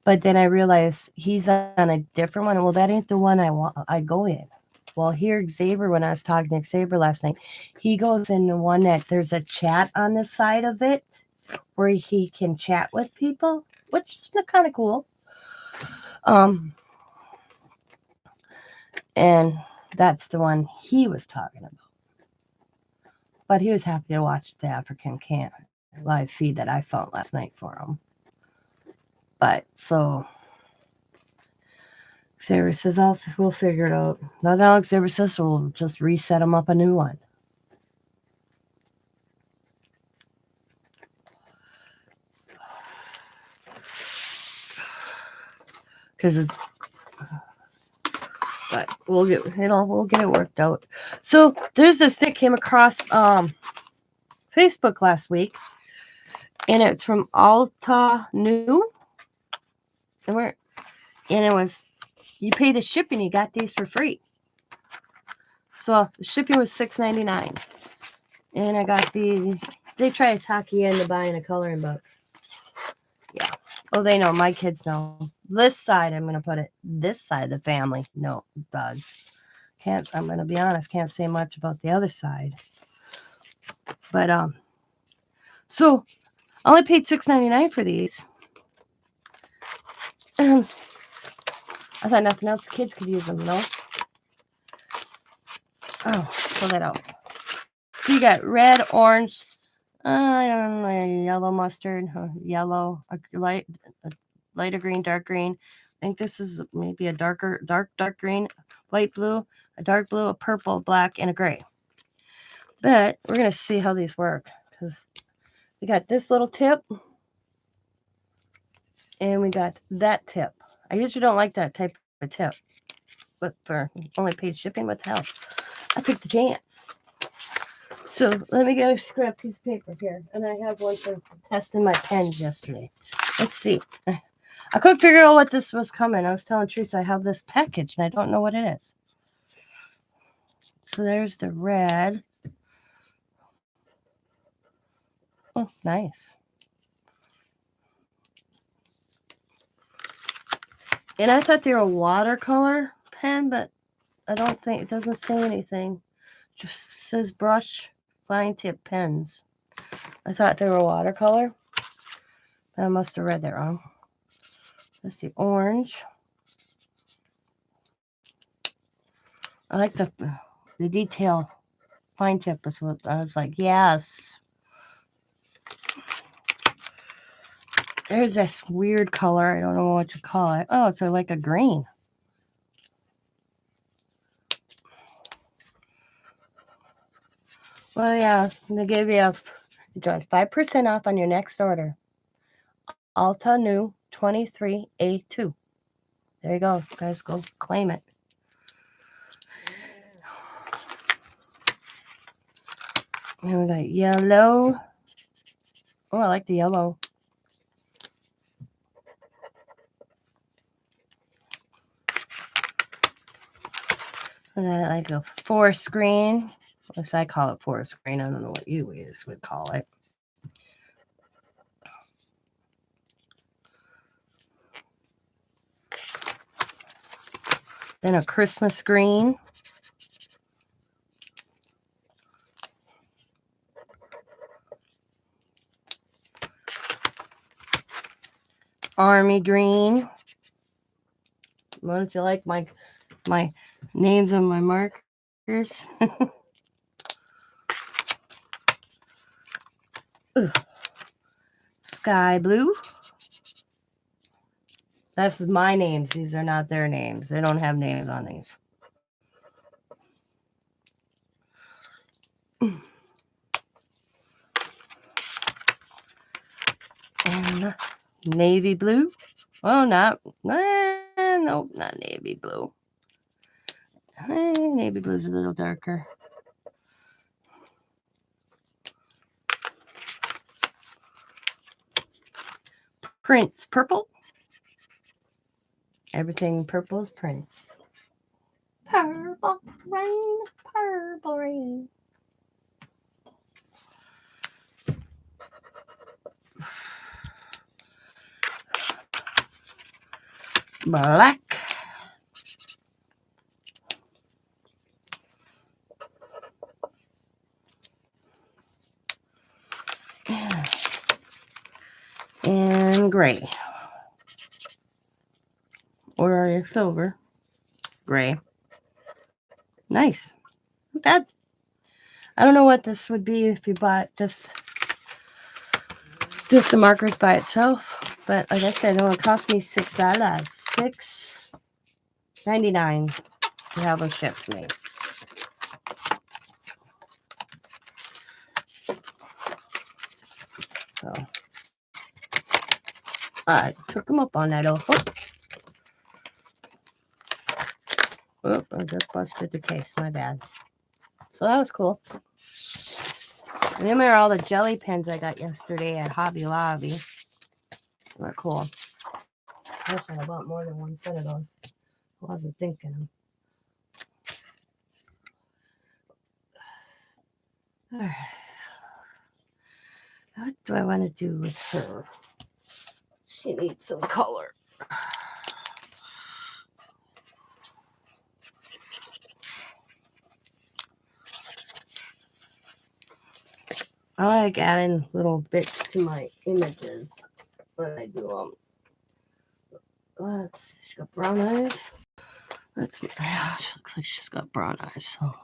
But then I realized he's on a different one. Well, that ain't the one I go in. Well, here, Xavier, when I was talking to Xavier last night, he goes in the one that there's a chat on the side of it where he can chat with people, which is kind of cool. And that's the one he was talking about. But he was happy to watch the African Can live feed that I found last night for him. But so Xavier says, we'll figure it out. Now Xavier says, so we'll just reset him up a new one. But we'll get it worked out. So there's this thing came across Facebook last week, and it's from Alta New, and it was, you pay the shipping, you got these for free. So the shipping was $6.99, and I got these. They try to talk you into buying a coloring book. Yeah. Oh, they know. My kids know. This side, I'm going to put it. This side of the family, no, does. I'm going to be honest, can't say much about the other side. But so I only paid $6.99 for these. I thought nothing else. Kids could use them, no? Oh, pull that out. So you got red, orange, I don't know, yellow mustard, yellow, a lighter green, dark green. I think this is maybe a dark green, light blue, a dark blue, a purple, black, and a gray. But we're going to see how these work. Because we got this little tip. And we got that tip. I usually don't like that type of tip. But for only paid shipping, what the hell? I took the chance. So let me get a scrap piece of paper here. And I have one for testing my pens yesterday. Let's see. I couldn't figure out what this was coming. I was telling Teresa I have this package and I don't know what it is. So there's the red. Oh, nice. And I thought they were a watercolor pen, but I don't think, it doesn't say anything. Just says brush fine tip pens. I thought they were watercolor. I must have read that wrong. That's the orange. I like the detail. Fine tip is what I was like, yes. There's this weird color. I don't know what to call it. Oh, it's like a green. Well, yeah, they give you 5% off on your next order. Alta New 23A2. There you go, guys. Go claim it. And we got yellow, Oh, I like the yellow. And I like a forest green. At least I call it forest green. I don't know what you guys would call it. Then a Christmas green. Army green. Don't you like my names on my markers? Sky blue. That's my names. These are not their names. They don't have names on these. And navy blue. Oh, nope, not navy blue. Navy blue's a little darker. Prince purple. Everything purple is Prince. Purple rain, purple rain. Black. And gray. Or silver. Gray. Nice. Not bad. I don't know what this would be if you bought just the markers by itself. But like I said, it only cost me $6. $6.99 to have them shipped to me. So I took them up on that offer. Oh, I just busted the case. My bad. So that was cool. And then there are all the jelly pens I got yesterday at Hobby Lobby. They're cool. I wish I bought more than one set of those. I wasn't thinking them. All right. What do I want to do with her? She needs some color. I like adding little bits to my images when I do them. She got brown eyes. She looks like she's got brown eyes. So.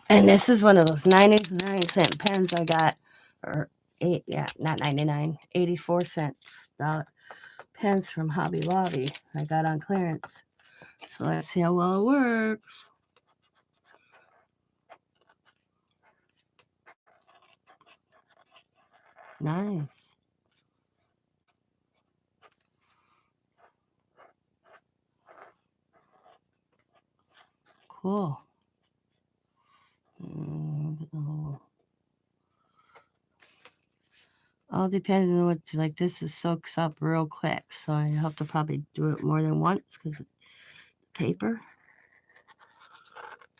And this is one of those 99-cent pens I got, or not 99, 84-cent pens from Hobby Lobby I got on clearance. So let's see how well it works. Nice. Cool. All depends on what, like this soaks up real quick. So I have to probably do it more than once because it's paper.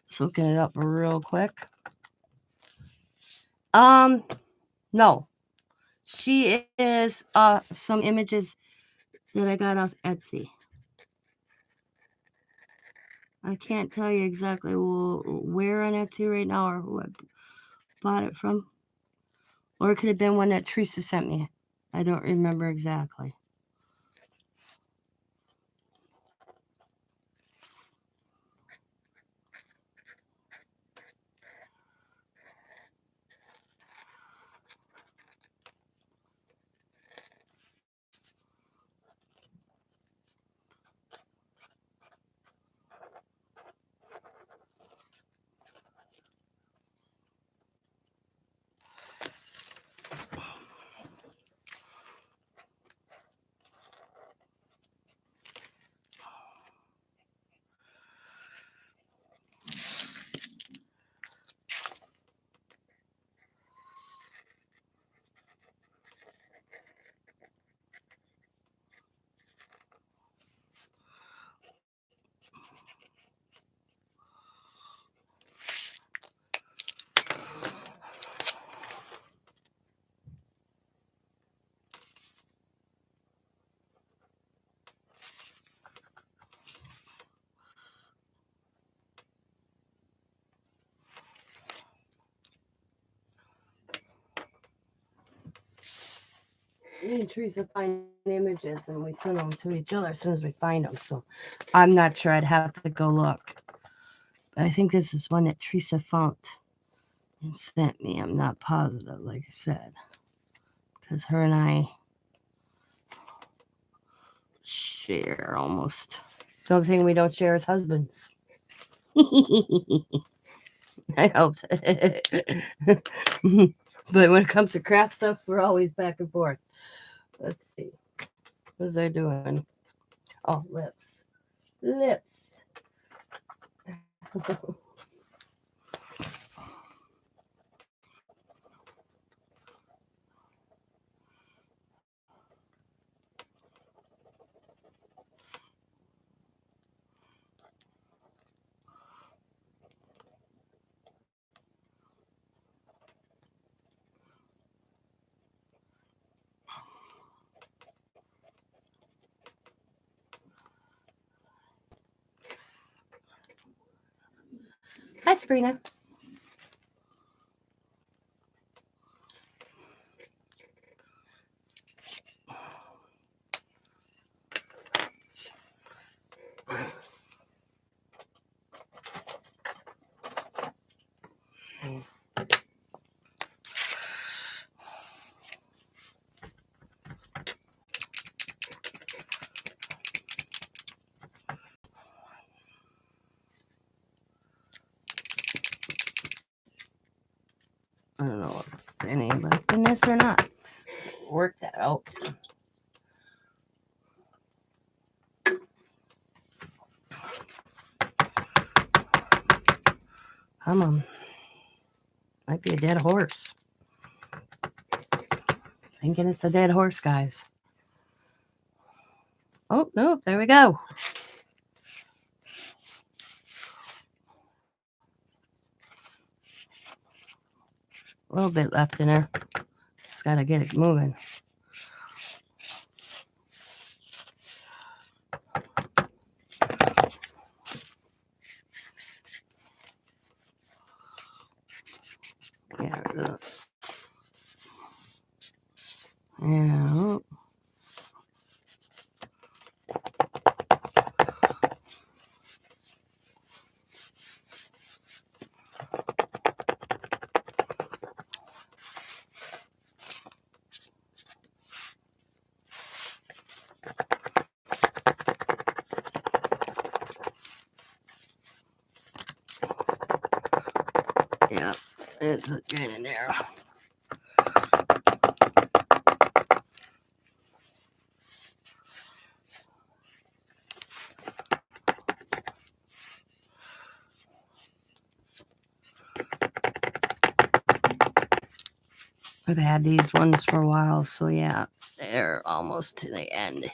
Soaking it up real quick. No. She is some images that I got off Etsy. I can't tell you exactly where on Etsy right now or who I bought it from. Or it could have been one that Teresa sent me. I don't remember exactly. Me and Teresa find images and we send them to each other as soon as we find them. So I'm not sure. I'd have to go look. But I think this is one that Teresa found and sent me. I'm not positive, like I said, because her and I share almost. The only thing we don't share is husbands. I hope. But when it comes to craft stuff, we're always back and forth. Let's see. What was I doing? Oh, lips. Lips. Hi, Sabrina. I don't know if any left in this or not. Work that out. Come on. Might be a dead horse. Thinking it's a dead horse, guys. Oh, no, there we go. A little bit left in there. Just got to get it moving. Yeah. Yeah. Yeah, it's good in there. I've had these ones for a while, so yeah, they're almost to the end.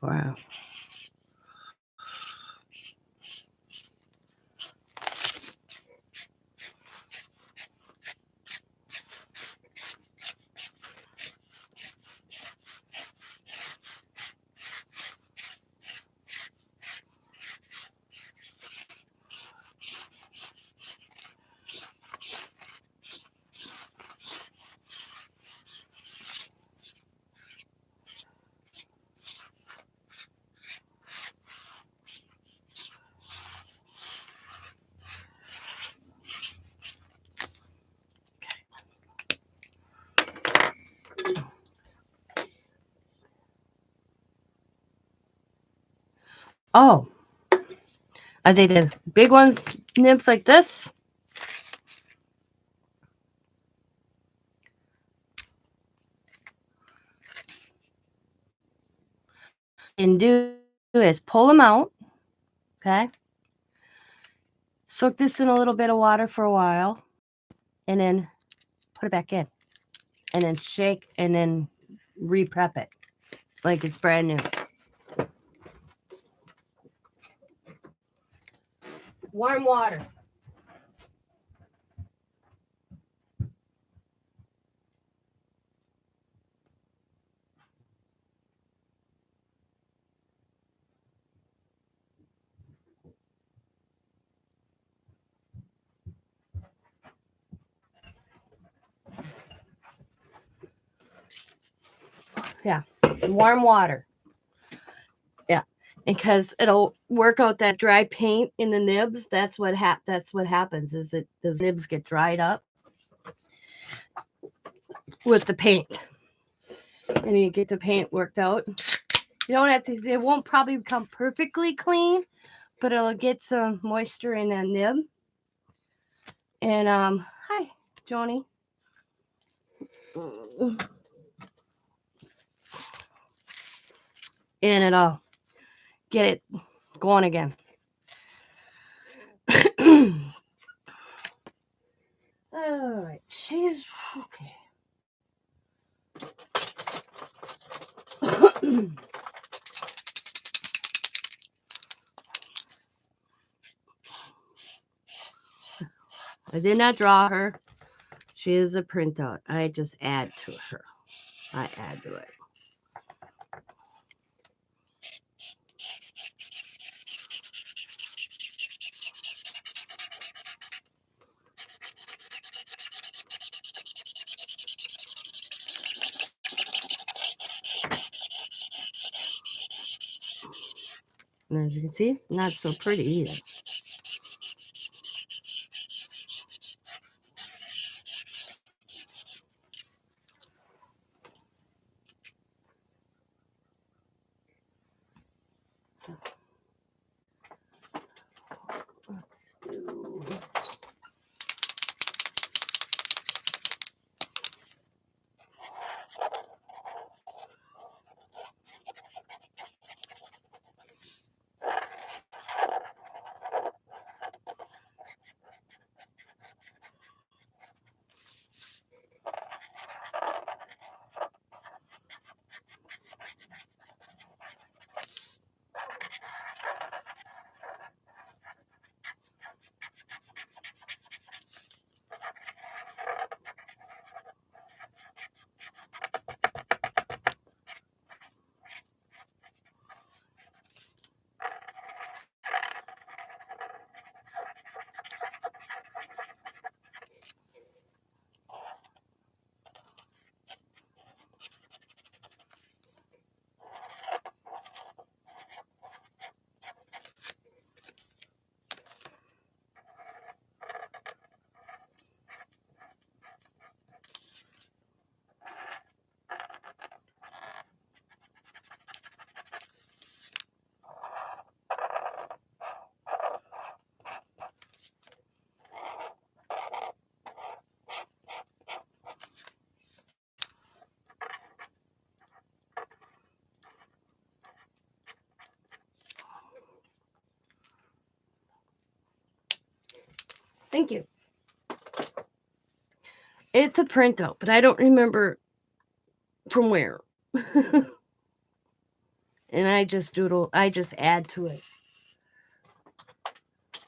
Wow. Oh, I think the big ones, nibs like this. And do is pull them out. Okay. Soak this in a little bit of water for a while. And then put it back in. And then shake and then re-prep it. Like it's brand new. Warm water. Yeah, warm water. Yeah, because it'll work out that dry paint in the nibs. That's what happens. Is it those nibs get dried up with the paint, and you get the paint worked out. You don't have to. They won't probably become perfectly clean, but it'll get some moisture in that nib. And hi, Joni. And it'll get it going again. All right, she's okay. I did not draw her. She is a printout. I just add to her. I add to it. And as you can see, not so pretty either. Thank you. It's a printout, but I don't remember from where. And I just add to it.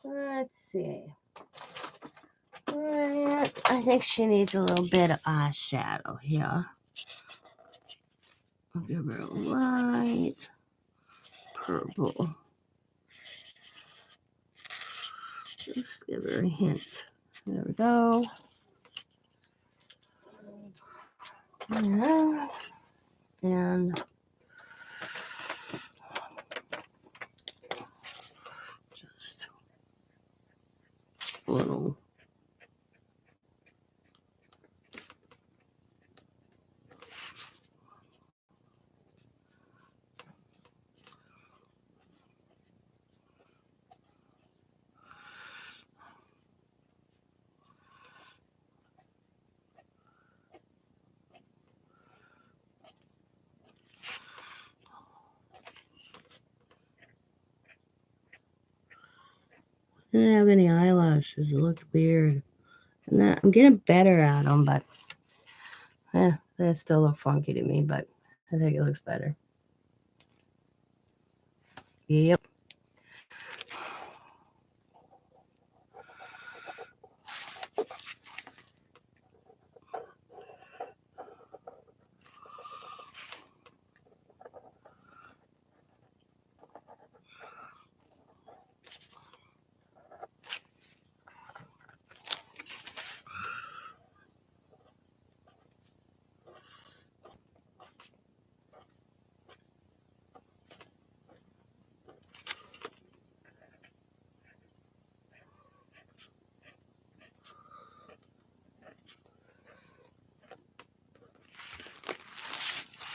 Let's see. I think she needs a little bit of eyeshadow here. I'll give her a light purple. Just give her a hint. There we go. Yeah. And just a little. didn't have any eyelashes. It looked weird. And then I'm getting better at them, but they still look funky to me, but I think it looks better. Yep.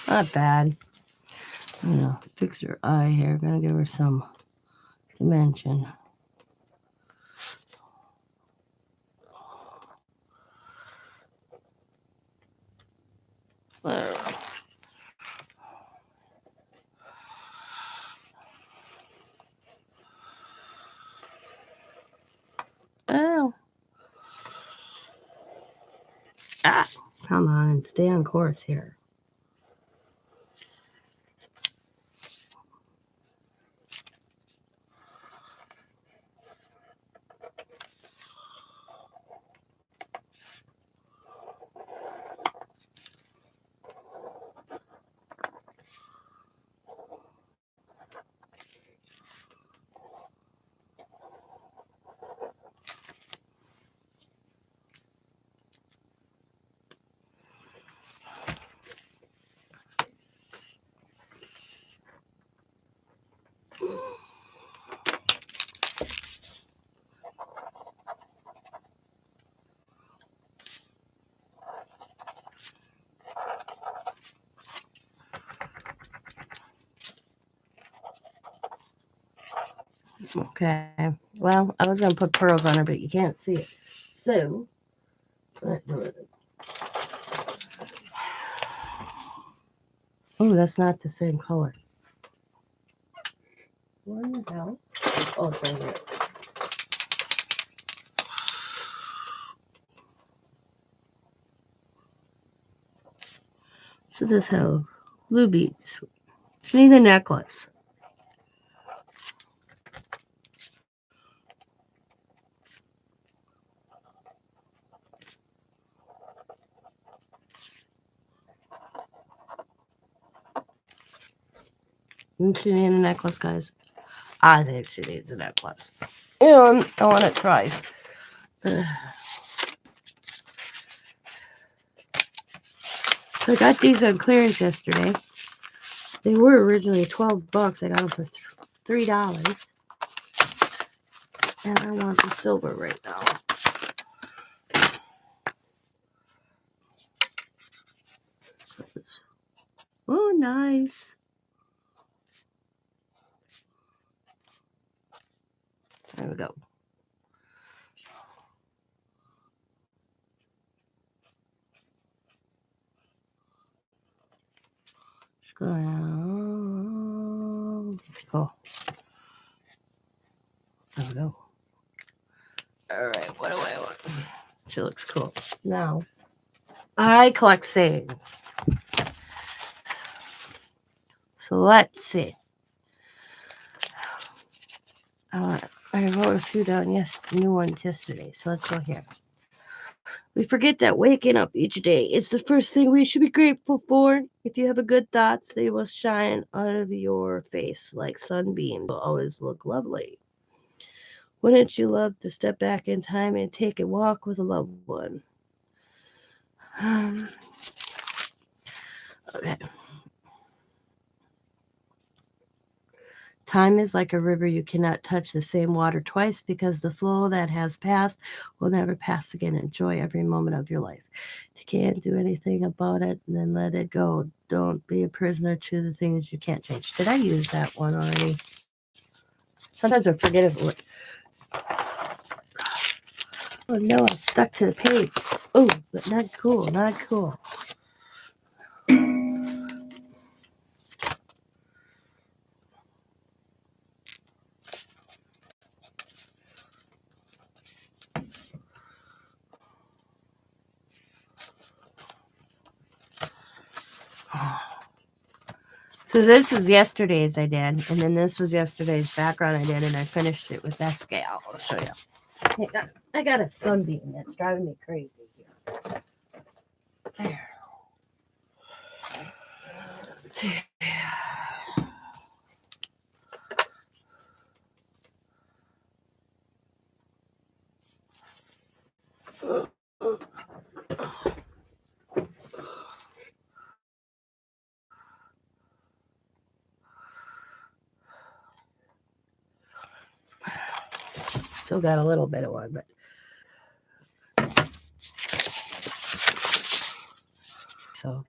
Not bad. I'm gonna fix her eye here. I'm gonna give her some dimension. There. Oh. Ah, come on, stay on course here. Okay. Well, I was gonna put pearls on her, but you can't see it. So, oh, that's not the same color. What the hell? Oh, it's right here. So this have blue beads. She need a necklace. And she need a necklace, guys. I think she needs a necklace. And I want it twice. I got these on clearance yesterday. They were originally $12. I got them for $3. And I want the silver right now. Oh, nice. There we go. Just go down. Cool. There we go. All right, what do I want? She looks cool. Now, I collect sayings. So let's see. I wrote a few down, new ones yesterday. So let's go here. We forget that waking up each day is the first thing we should be grateful for. If you have a good thoughts, they will shine out of your face like sunbeams. Will always look lovely. Wouldn't you love to step back in time and take a walk with a loved one? Okay. Time is like a river. You cannot touch the same water twice because the flow that has passed will never pass again. Enjoy every moment of your life. If you can't do anything about it, then let it go. Don't be a prisoner to the things you can't change. Did I use that one already? Sometimes I forget if it was. Oh no, I stuck to the page. Oh, but not cool, not cool. So this is yesterday's I did, and then this was yesterday's background I did, and I finished it with that scale. I'll show you. I got a sunbeam that's driving me crazy here. There. Still got a little bit of one, but so.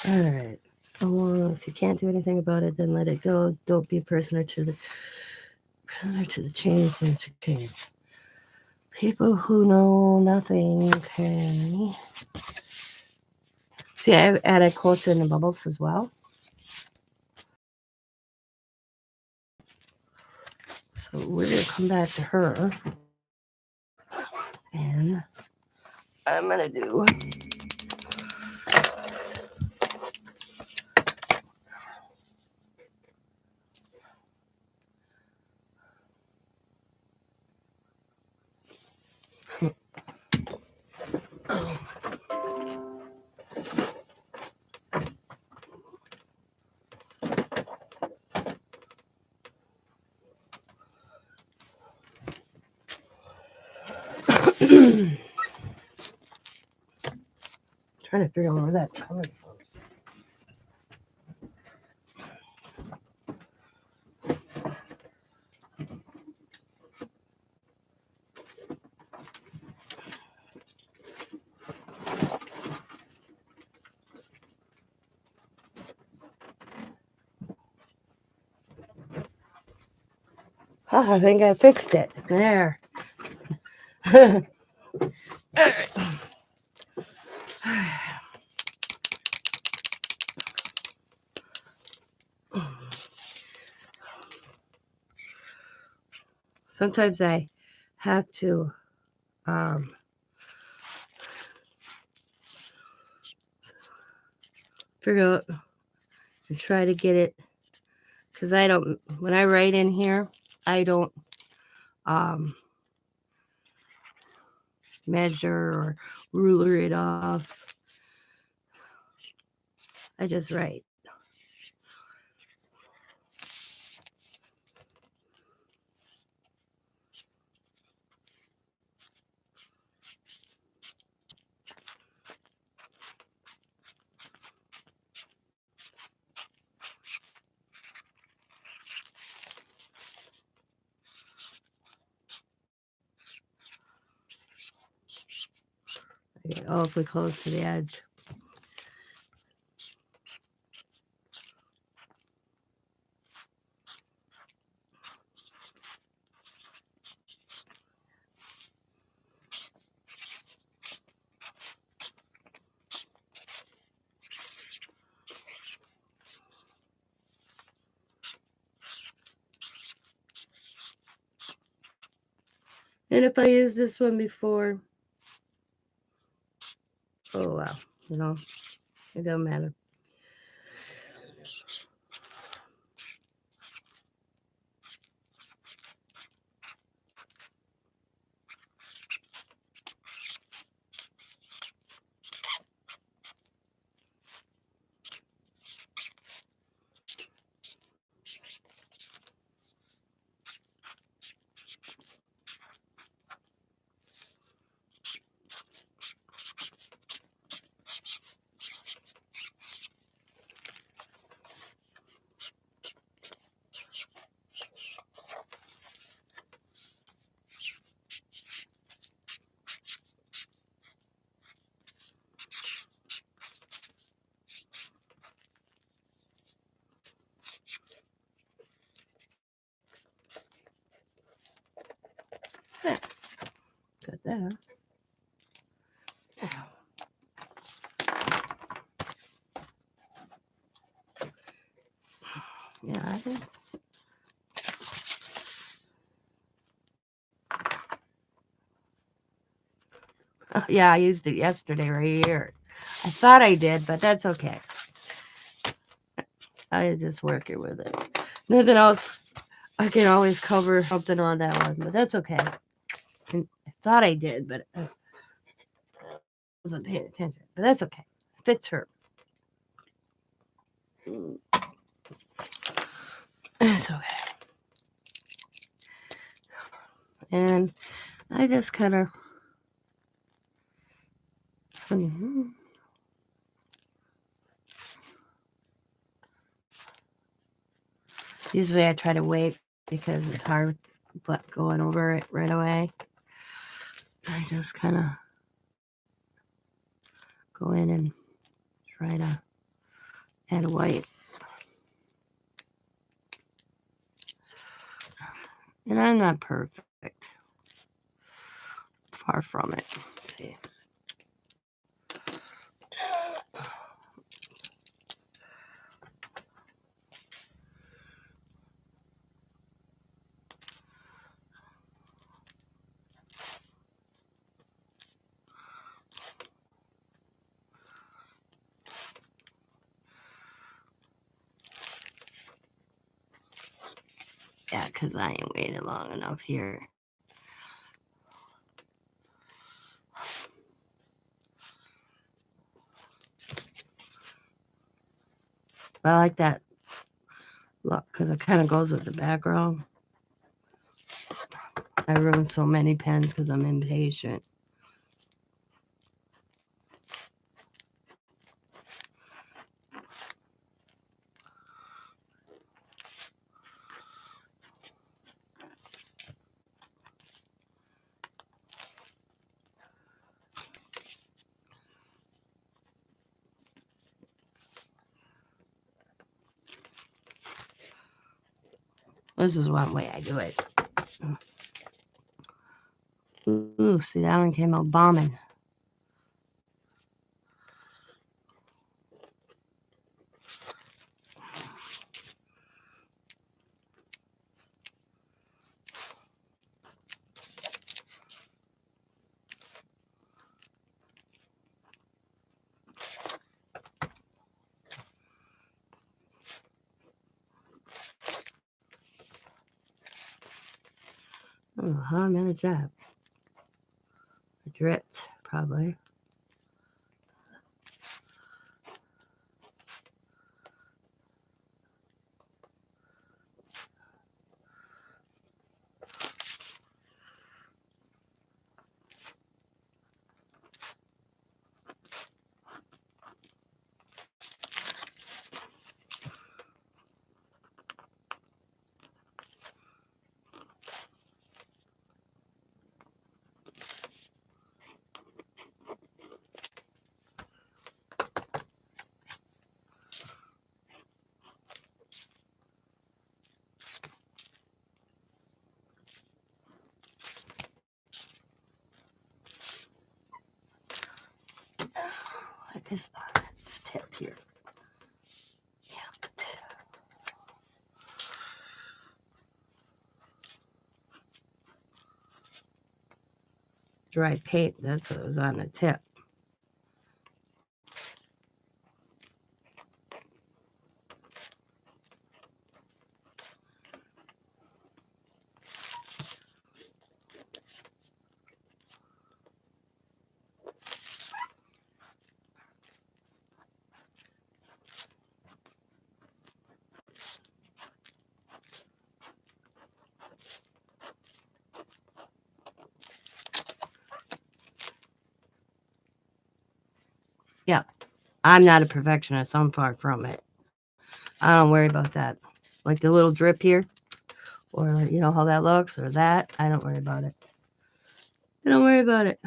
All right. If you can't do anything about it, then let it go. Don't be a prisoner to the change and to change. People who know nothing can. See, I've added quotes in the bubbles as well. So we're going to come back to her. And I'm going to do. Trying to figure out where that's coming from. Oh, I think I fixed it. There. All right. Sometimes I have to figure out and try to get it, because I don't, when I write in here, I don't measure or ruler it off. I just write. I get awfully close to the edge. And if I use this one before, oh well, it don't matter. Yeah, got that. Yeah, I think. Yeah, I used it yesterday right here. I thought I did, but that's okay. I just working with it. Nothing else. I can always cover something on that one, but that's okay. And I thought I did, but I wasn't paying attention. But that's okay. Fits her. It's okay. And I just kind of. Usually I try to wait because it's hard going over it right away. I just kind of go in and try to add a white. And I'm not perfect. Far from it. Let's see. Yeah, because I ain't waited long enough here. But I like that look because it kind of goes with the background. I ruin so many pens because I'm impatient. This is one way I do it. Ooh, see, that one came out bombing. Oh, how I managed that? I dripped, probably. What is this tip here? Yeah, the tip. Dry paint, that's what was on the tip. Yeah, I'm not a perfectionist. I'm far from it. I don't worry about that. Like the little drip here, or you know how that looks, or that. I don't worry about it. I don't worry about it.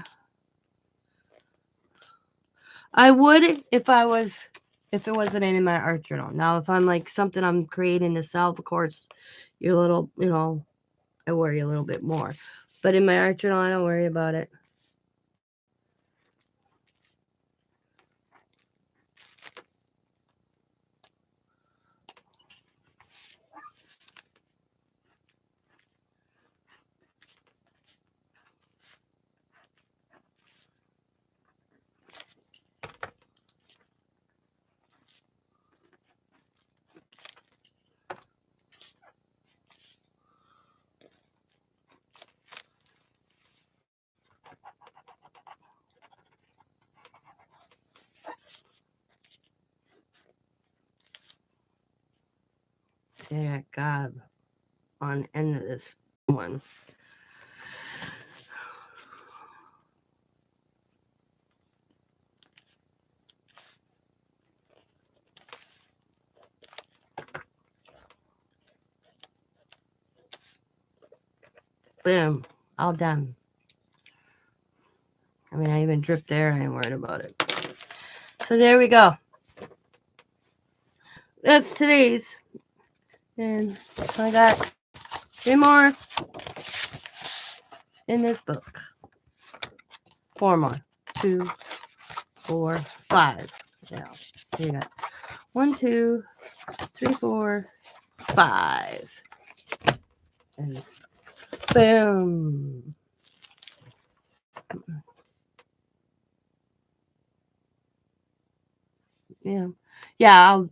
I would if it wasn't in my art journal. Now, if I'm like something I'm creating to sell, of course, you're a little, I worry a little bit more. But in my art journal, I don't worry about it. Dear God, on the end of this one. Boom, all done. I mean, I even dripped there. I ain't worried about it. So there we go. That's today's. And I got 3 more in this book. 4 more. 2, 4, 5. Yeah. So you got 1, 2, 3, 4, 5. And boom. Yeah. Yeah,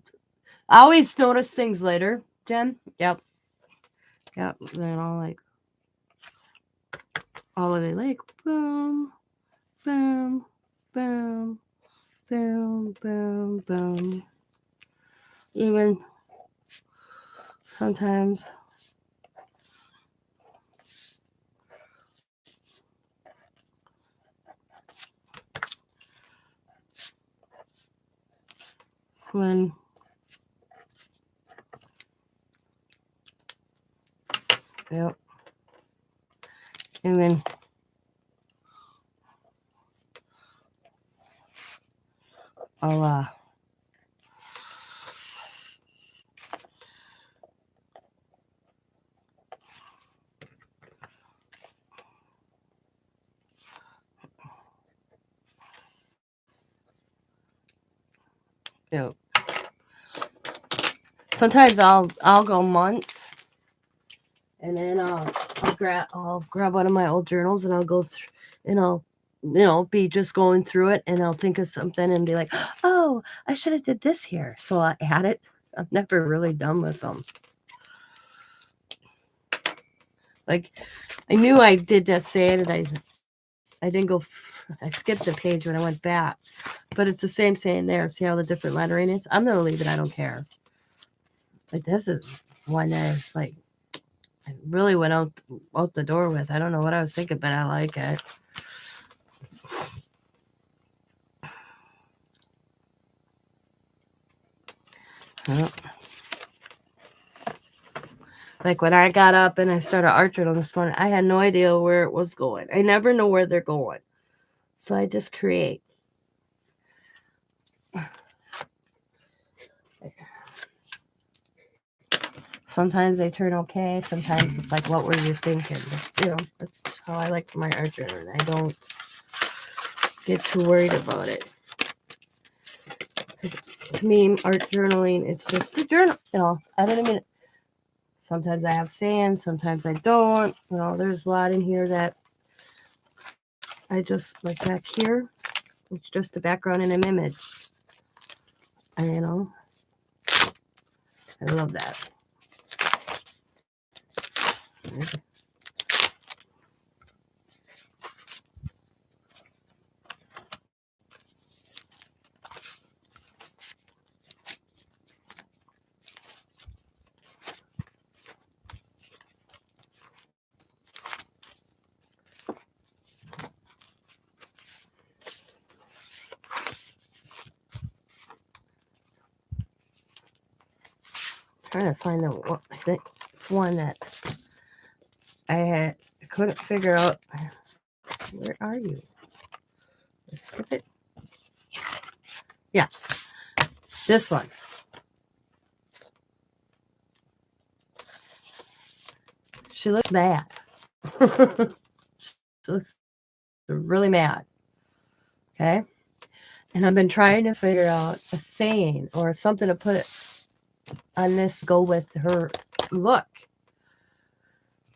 I always notice things later, Jen. Yep. Then I'll like all of it like boom, boom, boom, boom, boom, boom. Even sometimes when yep. Even I'll yep. Sometimes I'll go months, and then I'll grab one of my old journals and I'll go through and I'll be just going through it and I'll think of something and be like, oh, I should have did this here. So I add it. I'm never really done with them. Like I knew I did that saying and I didn't go. I skipped the page when I went back, but it's the same saying there. See how the different lettering is? I'm gonna leave it. I don't care. Like this is one that like I really went out the door with. I don't know what I was thinking, but I like it. Yep. Like when I got up and I started art journal this morning, I had no idea where it was going. I never know where they're going. So I just create. Sometimes they turn okay. Sometimes it's like, what were you thinking? But, that's how I like my art journal. I don't get too worried about it. To me, art journaling, it's just a journal. I don't even. Sometimes I have sayings, sometimes I don't. There's a lot in here that I just like back here. It's just the background and an image. And, I love that. Trying to find the one, I think one that I couldn't figure out. Where are you? Let's skip it. Yeah, this one. She looks mad. She looks really mad. Okay, and I've been trying to figure out a saying or something to put on this go with her look.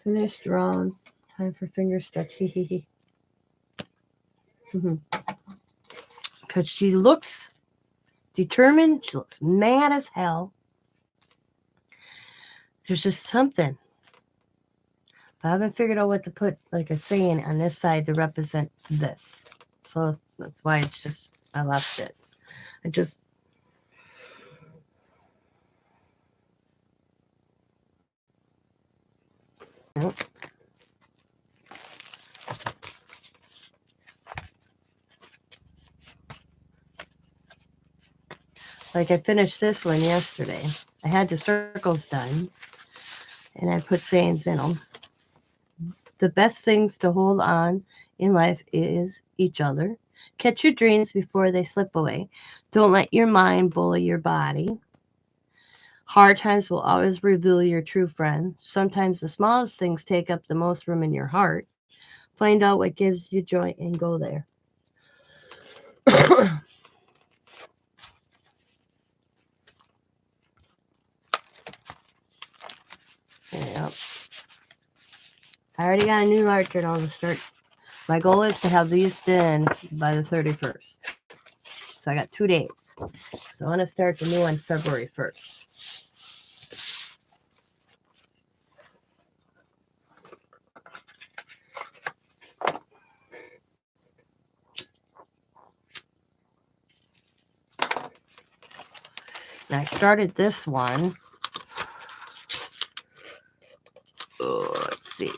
Finished drawn. Time for finger stretch. Because she looks determined. She looks mad as hell. There's just something. But I haven't figured out what to put, like a saying on this side to represent this. So that's why I left it. Yep. Like I finished this one yesterday. I had the circles done, and I put sayings in them. The best things to hold on in life is each other. Catch your dreams before they slip away. Don't let your mind bully your body. Hard times will always reveal your true friend. Sometimes the smallest things take up the most room in your heart. Find out what gives you joy and go there. Yep. I already got a new art journal to start. My goal is to have these done by the 31st. So I got 2 days. So I want to start the new one February 1st. And I started this one. Oh, let's see.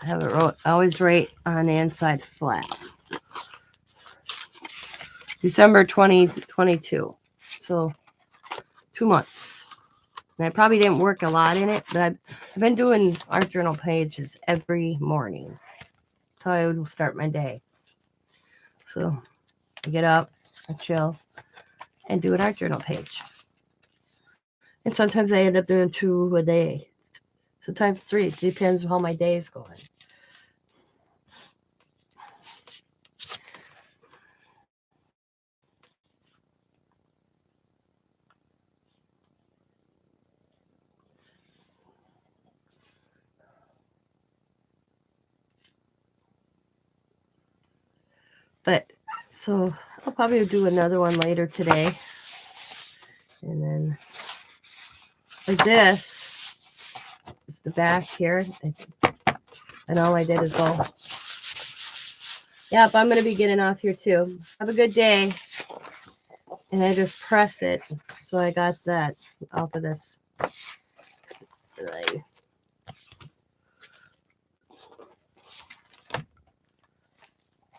I have it always right on the inside flat. December 2022. So 2 months. And I probably didn't work a lot in it, but I've been doing art journal pages every morning. That's how I would start my day. So I get up, I chill, and do an art journal page. And sometimes I end up doing 2 a day. Sometimes 3. It depends on how my day is going. But so I'll probably do another one later today. And then like this is the back here. And all I did is go. Yep, I'm going to be getting off here too. Have a good day. And I just pressed it. So I got that off of this.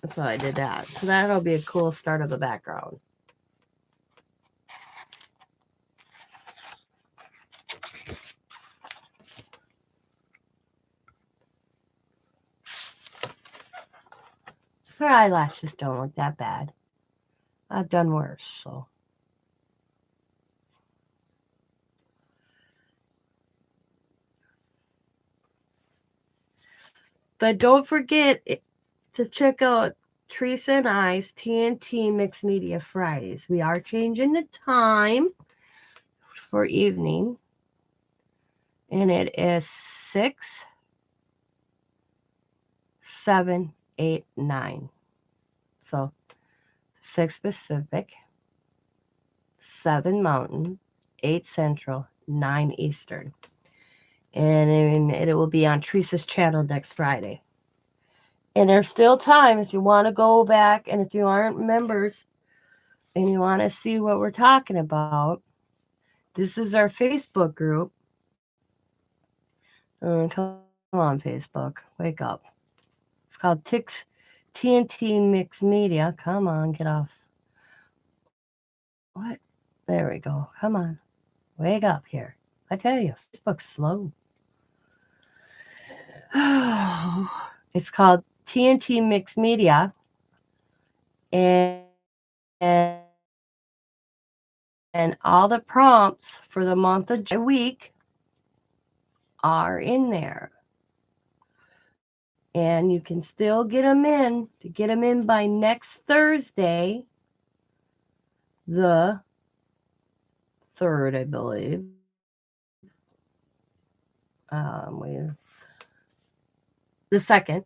That's how I did that. So that'll be a cool start of a background. Her eyelashes don't look that bad. I've done worse, so. But don't forget to check out Teresa and I's TNT Mixmedia Fridays. We are changing the time for evening. And it is 6, 7, 8, 9. So 6 Pacific, 7 Mountain, 8 Central, 9 Eastern. And it will be on Teresa's channel next Friday. And there's still time if you want to go back, and if you aren't members and you want to see what we're talking about, this is our Facebook group. Come on, Facebook. Wake up. It's called TNT Mixmedia. Come on, get off. What? There we go. Come on. Wake up here. I tell you, Facebook's slow. It's called TNT Mixmedia. And all the prompts for the month of July week are in there. And you can still get them in. To get them in by next Thursday, the 3rd, I believe. The 2nd,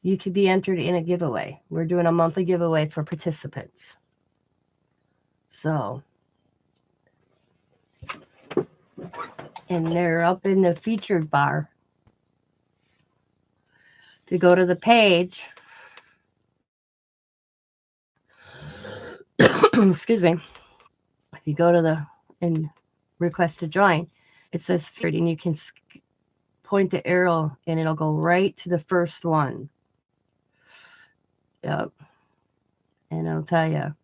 you could be entered in a giveaway. We're doing a monthly giveaway for participants. So, and they're up in the featured bar. To go to the page, excuse me, if you go to the and request to join, it says featured, and you can point the arrow and it'll go right to the first one. Yep. And it'll tell you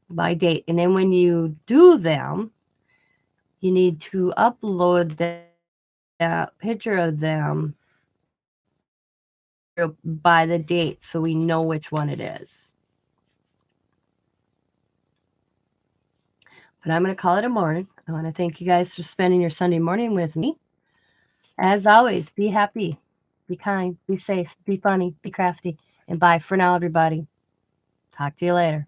by date. And then when you do them, you need to upload that picture of them by the date so we know which one it is. But I'm going to call it a morning. I want to thank you guys for spending your Sunday morning with me. As always, be happy, be kind, be safe, be funny, be crafty, and bye for now, everybody. Talk to you later.